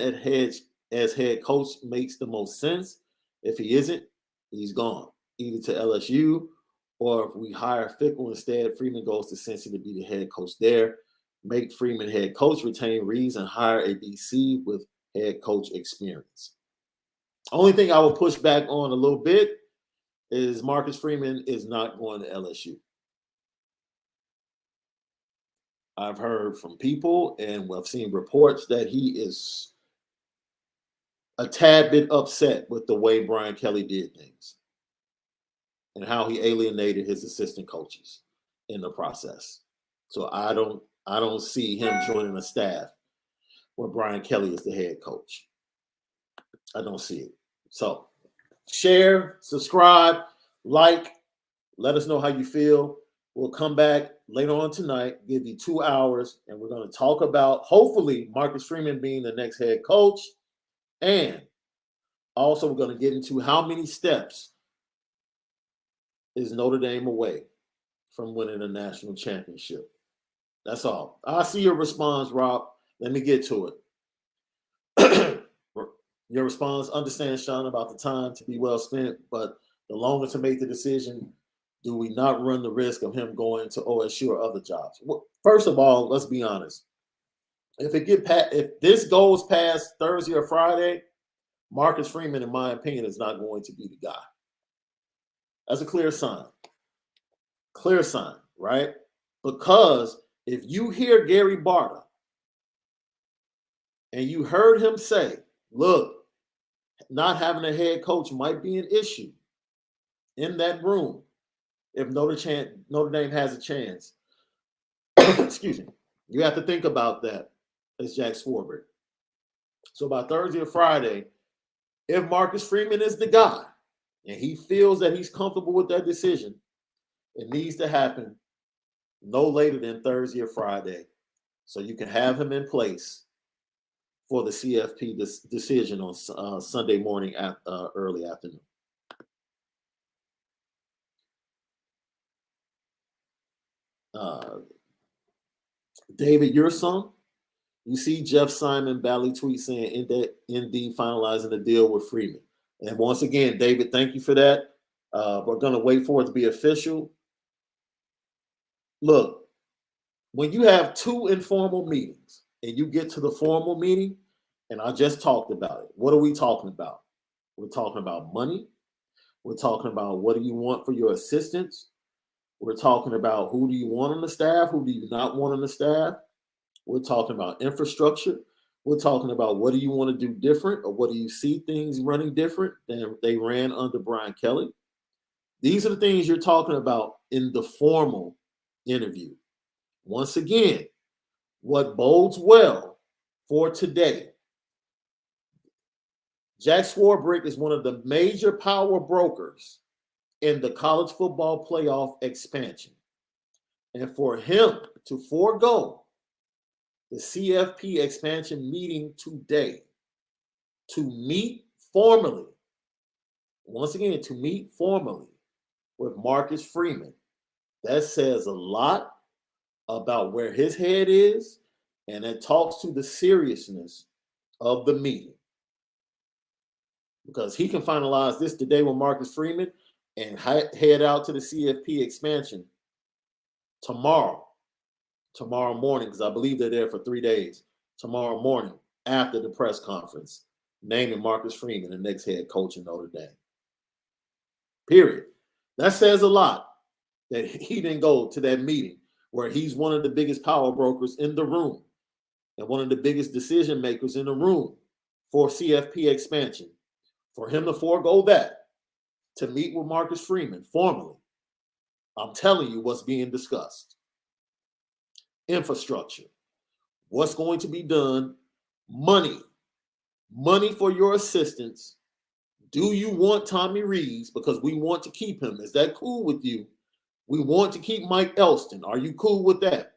as head coach makes the most sense. If he isn't, he's gone, either to LSU or if we hire Fickle instead, Freeman goes to Cincy to be the head coach there. Make Freeman head coach, retain Reeves, and hire a DC with head coach experience. Only thing I will push back on a little bit is Marcus Freeman is not going to LSU. I've heard from people and I've seen reports that he is a tad bit upset with the way Brian Kelly did things and how he alienated his assistant coaches in the process. So I don't see him joining a staff where Brian Kelly is the head coach. I don't see it. So share, subscribe, like, let us know how you feel. We'll come back later on tonight, give you 2 hours, and we're going to talk about, hopefully, Marcus Freeman being the next head coach. And also, we're going to get into how many steps is Notre Dame away from winning a national championship. That's all. I see your response, Rob. Let me get to it. Your response, understand, Shaun, about the time to be well spent, but the longer to make the decision, do we not run the risk of him going to OSU or other jobs? Well, first of all, let's be honest. If this goes past Thursday or Friday, Marcus Freeman, in my opinion, is not going to be the guy. That's a clear sign. Clear sign, right? Because if you hear Gary Barta and you heard him say, look, not having a head coach might be an issue in that room if Notre Dame has a chance. Excuse me. You have to think about that as Jack Swarbrick. So by Thursday or Friday, if Marcus Freeman is the guy and he feels that he's comfortable with that decision, it needs to happen no later than Thursday or Friday so you can have him in place for the CFP decision on Sunday morning at early afternoon. David, your son, you see Jeff Simon Bally tweet saying ND finalizing the deal with Freeman. And once again, David, thank you for that. We're going to wait for it to be official. Look, when you have two informal meetings and you get to the formal meeting, and I just talked about it, what are we talking about? We're talking about money. We're talking about what do you want for your assistants. We're talking about who do you want on the staff, who do you not want on the staff. We're talking about infrastructure. We're talking about what do you want to do different or what do you see things running different than they ran under Brian Kelly. These are the things you're talking about in the formal interview. Once again, what bodes well for today, Jack Swarbrick is one of the major power brokers in the college football playoff expansion. And for him to forego the CFP expansion meeting today to meet formally, once again, to meet formally with Marcus Freeman, that says a lot about where his head is, and it talks to the seriousness of the meeting. Because he can finalize this today with Marcus Freeman and head out to the CFP expansion tomorrow morning, because I believe they're there for 3 days, tomorrow morning after the press conference, naming Marcus Freeman the next head coach in Notre Dame. period. That says a lot that he didn't go to that meeting where he's one of the biggest power brokers in the room and one of the biggest decision makers in the room for CFP expansion. For him to forego that, to meet with Marcus Freeman formally, I'm telling you what's being discussed. Infrastructure. What's going to be done? Money. Money for your assistants. Do you want Tommy Reeves? Because we want to keep him. Is that cool with you? We want to keep Mike Elston. Are you cool with that?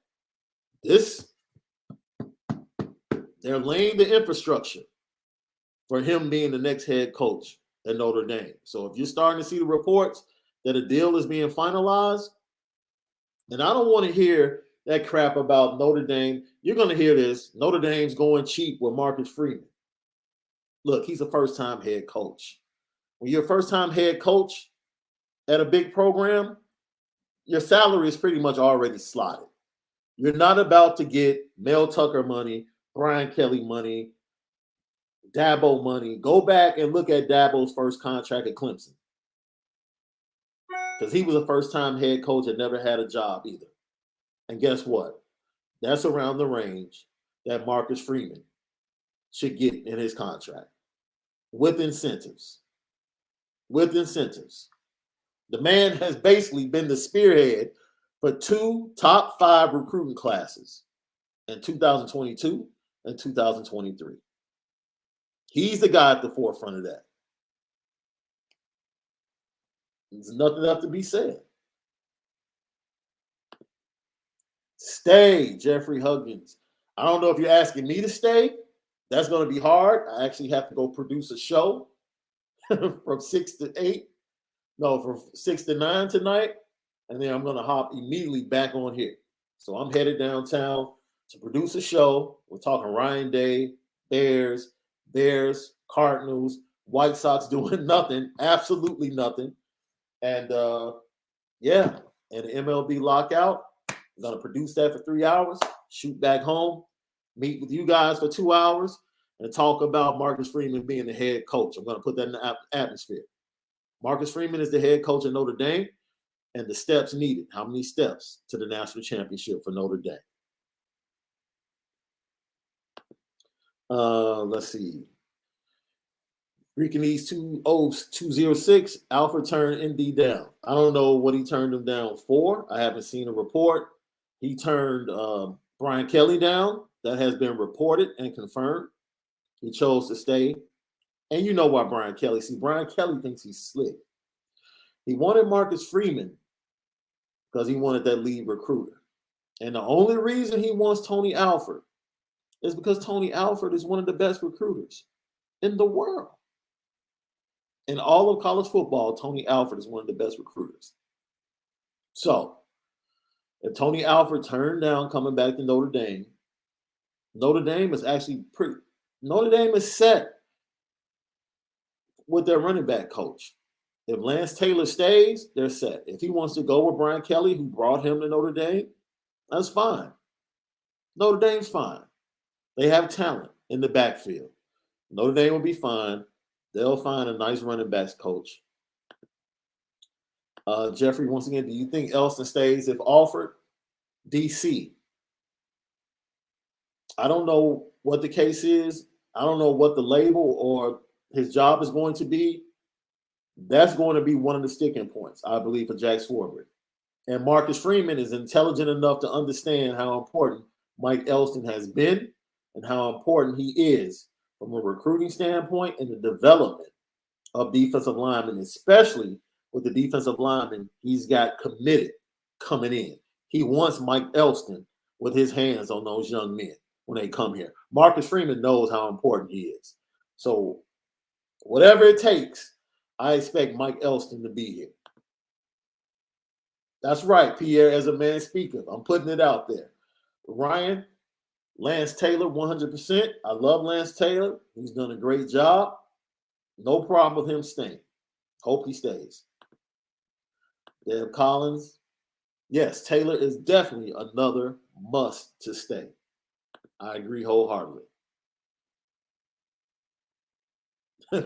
They're laying the infrastructure for him being the next head coach at Notre Dame. So if you're starting to see the reports that a deal is being finalized, and I don't want to hear that crap about Notre Dame. You're going to hear this. Notre Dame's going cheap with Marcus Freeman. Look, he's a first-time head coach. When you're a first-time head coach at a big program, your salary is pretty much already slotted. You're not about to get Mel Tucker money, Brian Kelly money, Dabo money. Go back and look at Dabo's first contract at Clemson. Because he was a first-time head coach and never had a job either. And guess what? That's around the range that Marcus Freeman should get in his contract. With incentives. With incentives. The man has basically been the spearhead for 2 top 5 recruiting classes in 2022 and 2023. He's the guy at the forefront of that. There's nothing left to be said. Stay, Jeffrey Huggins. I don't know if you're asking me to stay. That's going to be hard. I actually have to go produce a show from 6 to 8. No, from 6 to 9 tonight. And then I'm going to hop immediately back on here. So I'm headed downtown to produce a show. We're talking Ryan Day, Bears, Cardinals, White Sox doing nothing, absolutely nothing. And and the MLB lockout. I'm going to produce that for 3 hours, shoot back home, meet with you guys for 2 hours, and talk about Marcus Freeman being the head coach. I'm going to put that in the atmosphere. Marcus Freeman is the head coach at Notre Dame, and the steps needed. How many steps to the national championship for Notre Dame? Let's see. Greek and East 206. Alfred turned ND down. I don't know what he turned him down for. I haven't seen a report. He turned Brian Kelly down. That has been reported and confirmed. He chose to stay. And you know why Brian Kelly. See, Brian Kelly thinks he's slick. He wanted Marcus Freeman because he wanted that lead recruiter. And the only reason he wants Tony Alford is because Tony Alford is one of the best recruiters in the world. In all of college football, Tony Alford is one of the best recruiters. So, if Tony Alford turned down coming back to Notre Dame is actually Notre Dame is set with their running back coach. If Lance Taylor stays, they're set. If he wants to go with Brian Kelly, who brought him to Notre Dame, that's fine. Notre Dame's fine. They have talent in the backfield. Notre Dame will be fine. They'll find a nice running backs coach. Jeffrey, once again, do you think Elston stays if offered? DC. I don't know what the case is. I don't know what the label or his job is going to be. That's going to be one of the sticking points, I believe, for Jack Swarbrick. And Marcus Freeman is intelligent enough to understand how important Mike Elston has been and how important he is from a recruiting standpoint and the development of defensive linemen, especially with the defensive linemen he's got committed coming in. He wants Mike Elston with his hands on those young men when they come here. Marcus Freeman knows how important he is. So whatever it takes, I expect Mike Elston to be here. That's right, Pierre, as a man speaker. I'm putting it out there. Ryan, Lance Taylor, 100%. I love Lance Taylor. He's done a great job. No problem with him staying. Hope he stays. Deb Collins. Yes, Taylor is definitely another must to stay. I agree wholeheartedly.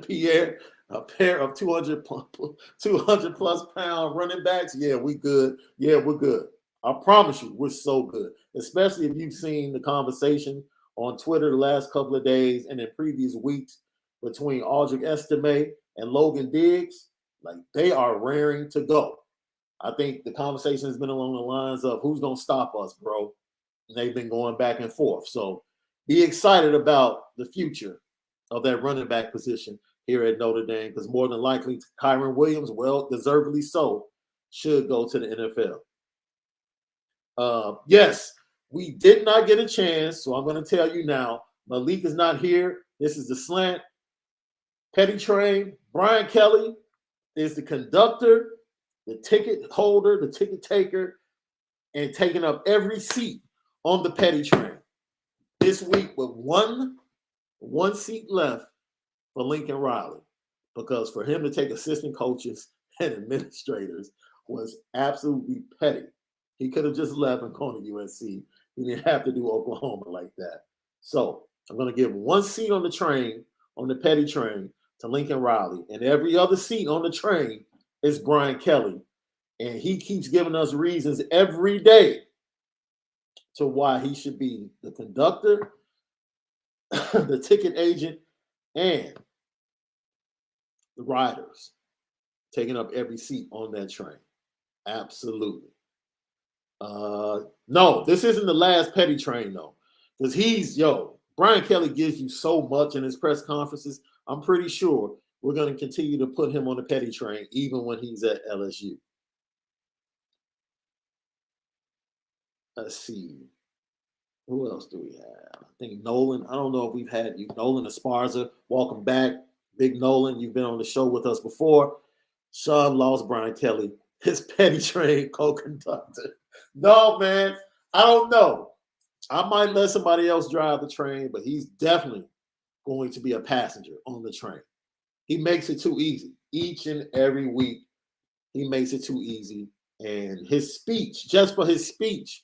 Pierre, a pair of 200 plus pound running backs, yeah, we good. Yeah, we're good. I promise you, we're so good. Especially if you've seen the conversation on Twitter the last couple of days and in previous weeks between Aldrich Estime and Logan Diggs. Like, they are raring to go. I think the conversation has been along the lines of who's going to stop us, bro? And they've been going back and forth. So be excited about the future of that running back position here at Notre Dame, because more than likely Kyron Williams, well, deservedly so, should go to the NFL. Yes, we did not get a chance, so I'm going to tell you now. Malik is not here. This is the Slant. Petty Train. Brian Kelly is the conductor, the ticket holder, the ticket taker, and taking up every seat on the Petty Train. This week with one seat left for Lincoln Riley, because for him to take assistant coaches and administrators was absolutely petty. He could have just left and gone to USC. He didn't have to do Oklahoma like that. So I'm going to give one seat on the train, on the Petty Train, to Lincoln Riley. And every other seat on the train is Brian Kelly. And he keeps giving us reasons every day to why he should be the conductor, the ticket agent, and the riders taking up every seat on that train. Absolutely. No, this isn't the last Petty Train, though. Because Brian Kelly gives you so much in his press conferences. I'm pretty sure we're going to continue to put him on the Petty Train even when he's at LSU. Let's see. Who else do we have? I think Nolan. I don't know if we've had you. Nolan Esparza. Welcome back. Big Nolan. You've been on the show with us before. Shaun lost Brian Kelly, his Petty Train co-conductor. No, man. I don't know. I might let somebody else drive the train, but he's definitely going to be a passenger on the train. He makes it too easy. Each and every week, he makes it too easy. And his speech, just for his speech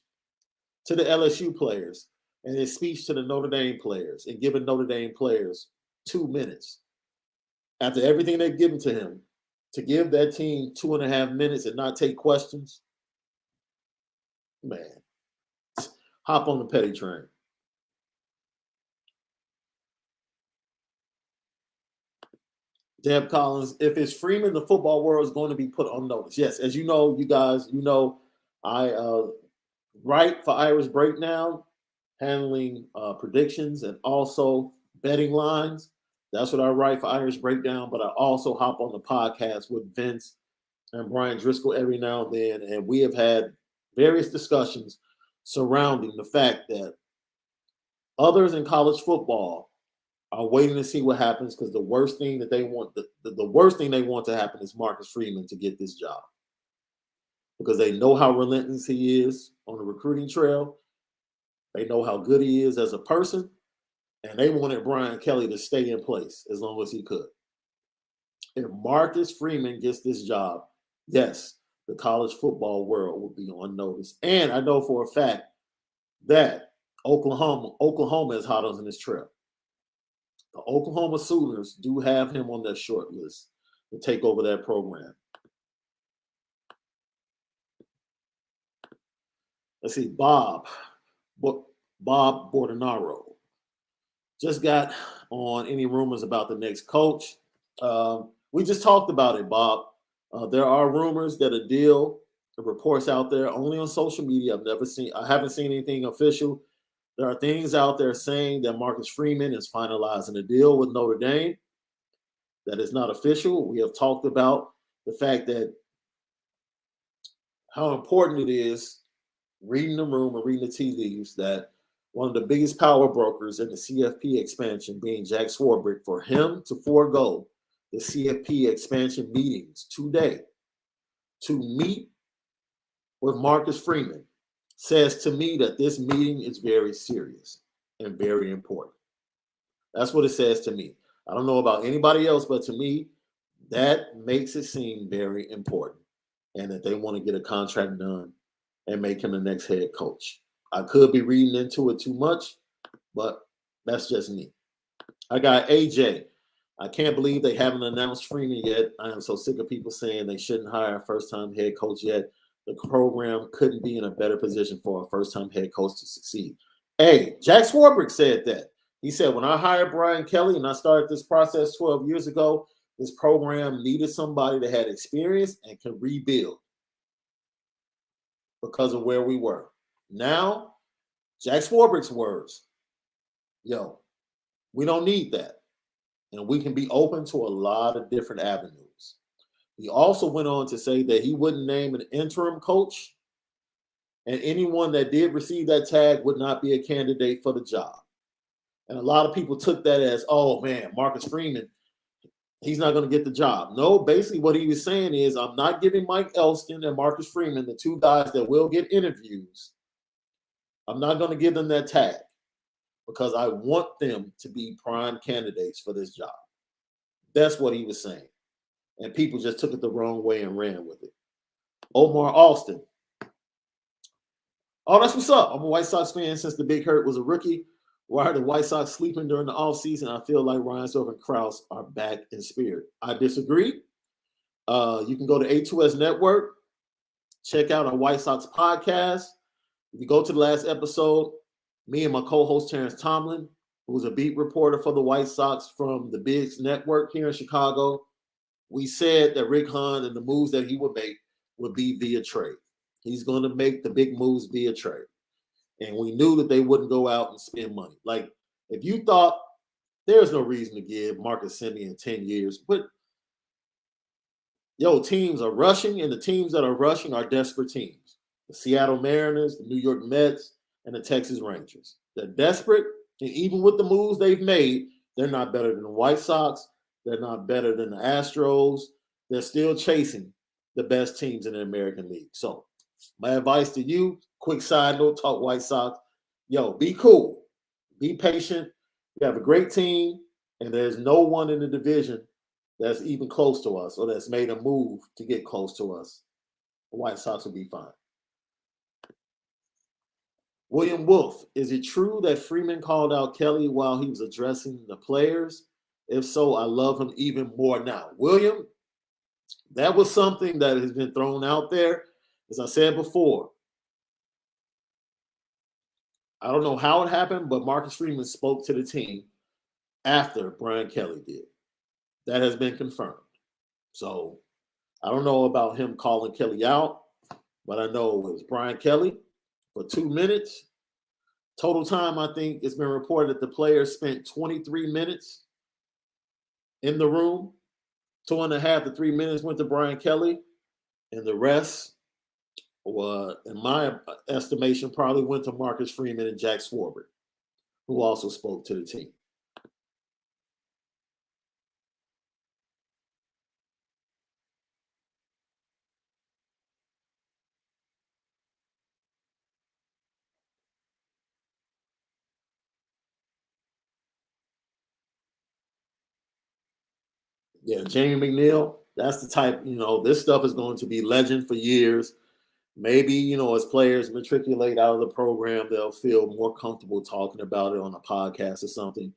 to the LSU players and his speech to the Notre Dame players, and giving Notre Dame players 2 minutes after everything they've given to him, to give that team 2.5 minutes and not take questions, man, hop on the Petty Train. Deb Collins, if it's Freeman, the football world is going to be put on notice. Yes, as you know, you guys, I write for Irish Breakdown, handling predictions and also betting lines. That's what I write for Irish Breakdown, but I also hop on the podcast with Vince and Brian Driscoll every now and then, and we have had various discussions surrounding the fact that others in college football are waiting to see what happens, because the worst thing that they want, the worst thing they want to happen is Marcus Freeman to get this job, because they know how relentless he is on the recruiting trail. They know how good he is as a person, and they wanted Brian Kelly to stay in place as long as he could. If Marcus Freeman gets this job, yes, the college football world will be on notice. And I know for a fact that Oklahoma is hot on his trail. The Oklahoma Sooners do have him on their short list to take over that program. Let's see, Bob Bordenaro just got on any rumors about the next coach. We just talked about it, Bob. There are rumors that a deal, the reports out there only on social media. I haven't seen anything official. There are things out there saying that Marcus Freeman is finalizing a deal with Notre Dame. That is not official. We have talked about the fact that how important it is, reading the room and reading the tea leaves, that one of the biggest power brokers in the CFP expansion being Jack Swarbrick, for him to forego the CFP expansion meetings today to meet with Marcus Freeman says to me that this meeting is very serious and very important. That's what it says to me. I don't know about anybody else, but to me, that makes it seem very important, and that they want to get a contract done and make him the next head coach. I could be reading into it too much, but that's just me. I got AJ. I can't believe they haven't announced Freeman yet. I am so sick of people saying they shouldn't hire a first-time head coach yet. The program couldn't be in a better position for a first-time head coach to succeed. Hey, Jack Swarbrick said that. He said, when I hired Brian Kelly and I started this process 12 years ago, this program needed somebody that had experience and could rebuild because of where we were. Now, Jack Swarbrick's words, yo, we don't need that. And we can be open to a lot of different avenues. He also went on to say that he wouldn't name an interim coach, and anyone that did receive that tag would not be a candidate for the job. And a lot of people took that as, oh man, Marcus Freeman, he's not going to get the job. No, basically what he was saying is, I'm not giving Mike Elston and Marcus Freeman, the two guys that will get interviews, I'm not going to give them that tag because I want them to be prime candidates for this job. That's what he was saying. And people just took it the wrong way and ran with it. Omar Alston. Oh, that's what's up. I'm a White Sox fan since the Big Hurt was a rookie. Why are the White Sox sleeping during the offseason? I feel like Reinsdorf and Krause are back in spirit. I disagree. You can go to A2S Network, check out our White Sox podcast. If you go to the last episode, me and my co-host Terrence Tomlin, who's a beat reporter for the White Sox from the Biggs Network here in Chicago, we said that Rick Hahn and the moves that he would make would be via trade. He's going to make the big moves via trade. And we knew that they wouldn't go out and spend money. Like, if you thought there's no reason to give Marcus Semien 10 years, but teams are rushing, and the teams that are rushing are desperate teams. The Seattle Mariners, the New York Mets, and the Texas Rangers. They're desperate, and even with the moves they've made, they're not better than the White Sox. They're not better than the Astros. They're still chasing the best teams in the American League. So my advice to you, quick side note, talk White Sox, be cool. Be patient. You have a great team, and there's no one in the division that's even close to us or that's made a move to get close to us. The White Sox will be fine. William Wolf, is it true that Freeman called out Kelly while he was addressing the players? If so, I love him even more now. William, that was something that has been thrown out there. As I said before, I don't know how it happened, but Marcus Freeman spoke to the team after Brian Kelly did. That has been confirmed. So I don't know about him calling Kelly out, but I know it was Brian Kelly for 2 minutes. Total time, I think it's been reported that the players spent 23 minutes in the room. 2.5 to 3 minutes went to Brian Kelly, and the rest, in my estimation, probably went to Marcus Freeman and Jack Swarbrick, who also spoke to the team. Yeah, Jamie McNeil, that's the type, this stuff is going to be legend for years. Maybe, as players matriculate out of the program, they'll feel more comfortable talking about it on a podcast or something.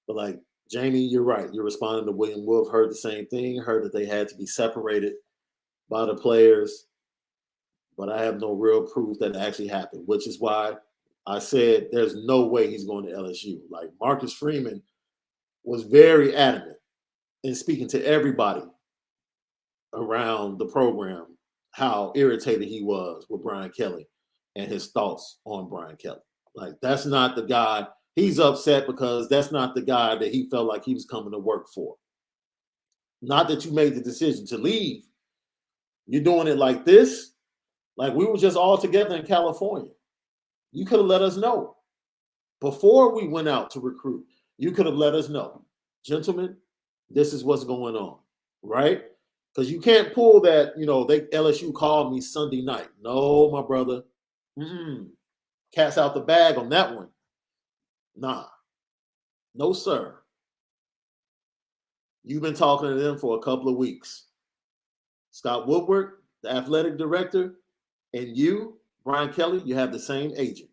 But like, Jamie, you're right. You're responding to William Wolf, heard the same thing, heard that they had to be separated by the players. But I have no real proof that it actually happened, which is why I said there's no way he's going to LSU. Like, Marcus Freeman was very adamant in speaking to everybody around the program how irritated he was with Brian Kelly and his thoughts on Brian Kelly. Like, that's not the guy. He's upset because that's not the guy that he felt like he was coming to work for. Not that you made the decision to leave. You're doing it like this. Like, we were just all together in California. You could have let us know. Before we went out to recruit, you could have let us know. Gentlemen, this is what's going on, right? Because you can't pull that, LSU called me Sunday night. No, my brother. Cat's out the bag on that one. Nah. No, sir. You've been talking to them for a couple of weeks. Scott Woodward, the athletic director, and you, Brian Kelly, you have the same agent.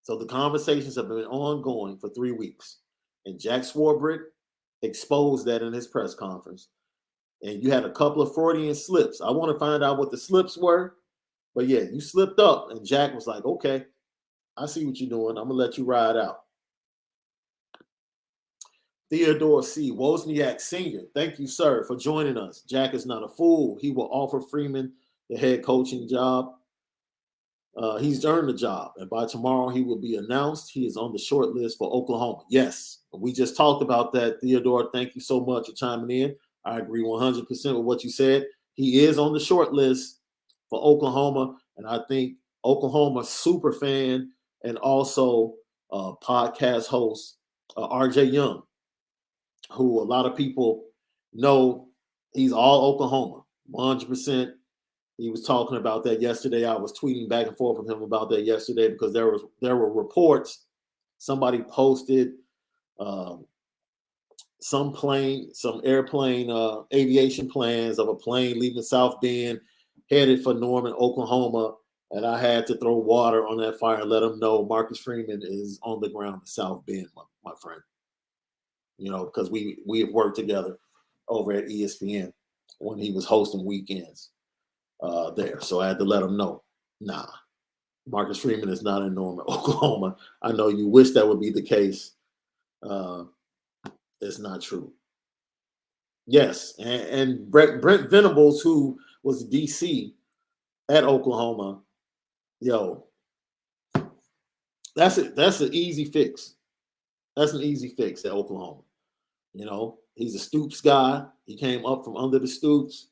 So the conversations have been ongoing for 3 weeks. And Jack Swarbrick exposed that in his press conference. And you had a couple of Freudian slips. I want to find out what the slips were. But yeah, you slipped up. And Jack was like, okay, I see what you're doing. I'm going to let you ride out. Theodore C. Wozniak Sr., thank you, sir, for joining us. Jack is not a fool. He will offer Freeman the head coaching job. He's earned the job, and by tomorrow he will be announced. He is on the short list for Oklahoma. Yes, we just talked about that, Theodore. Thank you so much for chiming in. I agree 100% with what you said. He is on the short list for Oklahoma, and I think Oklahoma super fan and also podcast host RJ Young, who a lot of people know he's all Oklahoma, 100%. He was talking about that yesterday. I was tweeting back and forth with him about that yesterday because there were reports. Somebody posted some airplane aviation plans of a plane leaving South Bend, headed for Norman, Oklahoma, and I had to throw water on that fire and let them know Marcus Freeman is on the ground in South Bend, my friend. You know, because we have worked together over at ESPN when he was hosting weekends. There. So I had to let them know, nah, Marcus Freeman is not in Norman, Oklahoma. I know you wish that would be the case. It's not true. Yes, and Brent Venables, who was DC at Oklahoma, yo, that's it. That's an easy fix. That's an easy fix at Oklahoma. You know, he's a Stoops guy. He came up from under the Stoops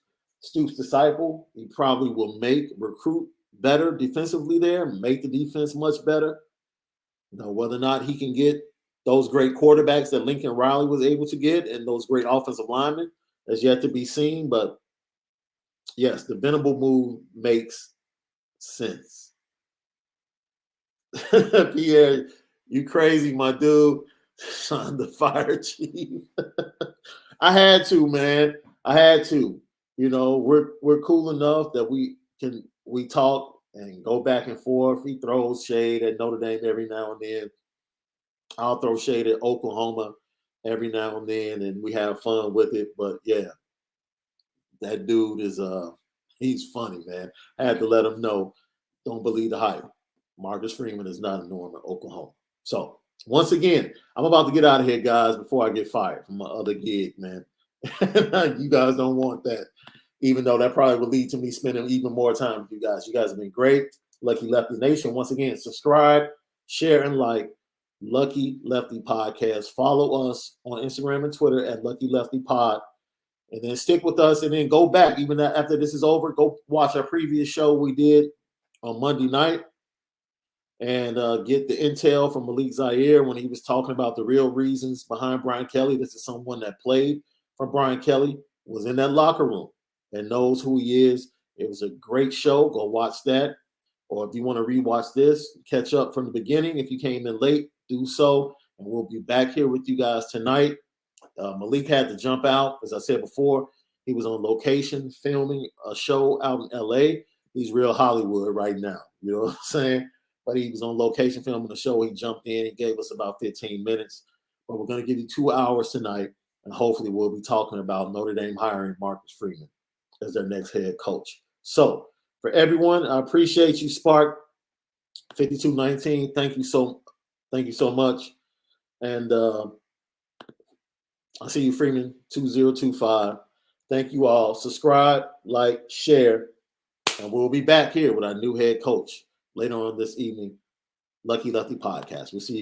disciple. He probably will recruit better defensively there, make the defense much better. You know, whether or not he can get those great quarterbacks that Lincoln Riley was able to get and those great offensive linemen is yet to be seen. But yes, the Venable move makes sense. Pierre, you crazy, my dude. Shaun, the fire chief. I had to, man. I had to. You know, we're cool enough that we talk and go back and forth. He throws shade at Notre Dame every now and then. I'll throw shade at Oklahoma every now and then, and we have fun with it. But yeah, that dude is he's funny, man. I had to let him know. Don't believe the hype. Marcus Freeman is not in Norman, Oklahoma. So once again, I'm about to get out of here, guys, before I get fired from my other gig, man. You guys don't want that, even though that probably would lead to me spending even more time with you guys. You guys have been great. Lucky Lefty Nation. Once again, subscribe, share, and like Lucky Lefty Podcast. Follow us on Instagram and Twitter at Lucky Lefty Pod. And then stick with us and then go back. Even after this is over, go watch our previous show we did on Monday night and get the intel from Malik Zaire when he was talking about the real reasons behind Brian Kelly. This is someone that played for Brian Kelly, was in that locker room, and knows who he is. It was a great show. Go watch that. Or if you want to rewatch this, catch up from the beginning. If you came in late, do so. And we'll be back here with you guys tonight. Malik had to jump out. As I said before, he was on location filming a show out in L.A. He's real Hollywood right now. You know what I'm saying? But he was on location filming a show. He jumped in. He gave us about 15 minutes. But we're going to give you 2 hours tonight. And hopefully we'll be talking about Notre Dame hiring Marcus Freeman as their next head coach. So for everyone, I appreciate you, Spark 5219. Thank you so much. And I see you, Freeman 2025. Thank you all. Subscribe, like, share, and we'll be back here with our new head coach later on this evening. Lucky Lefty Podcast. We'll see you.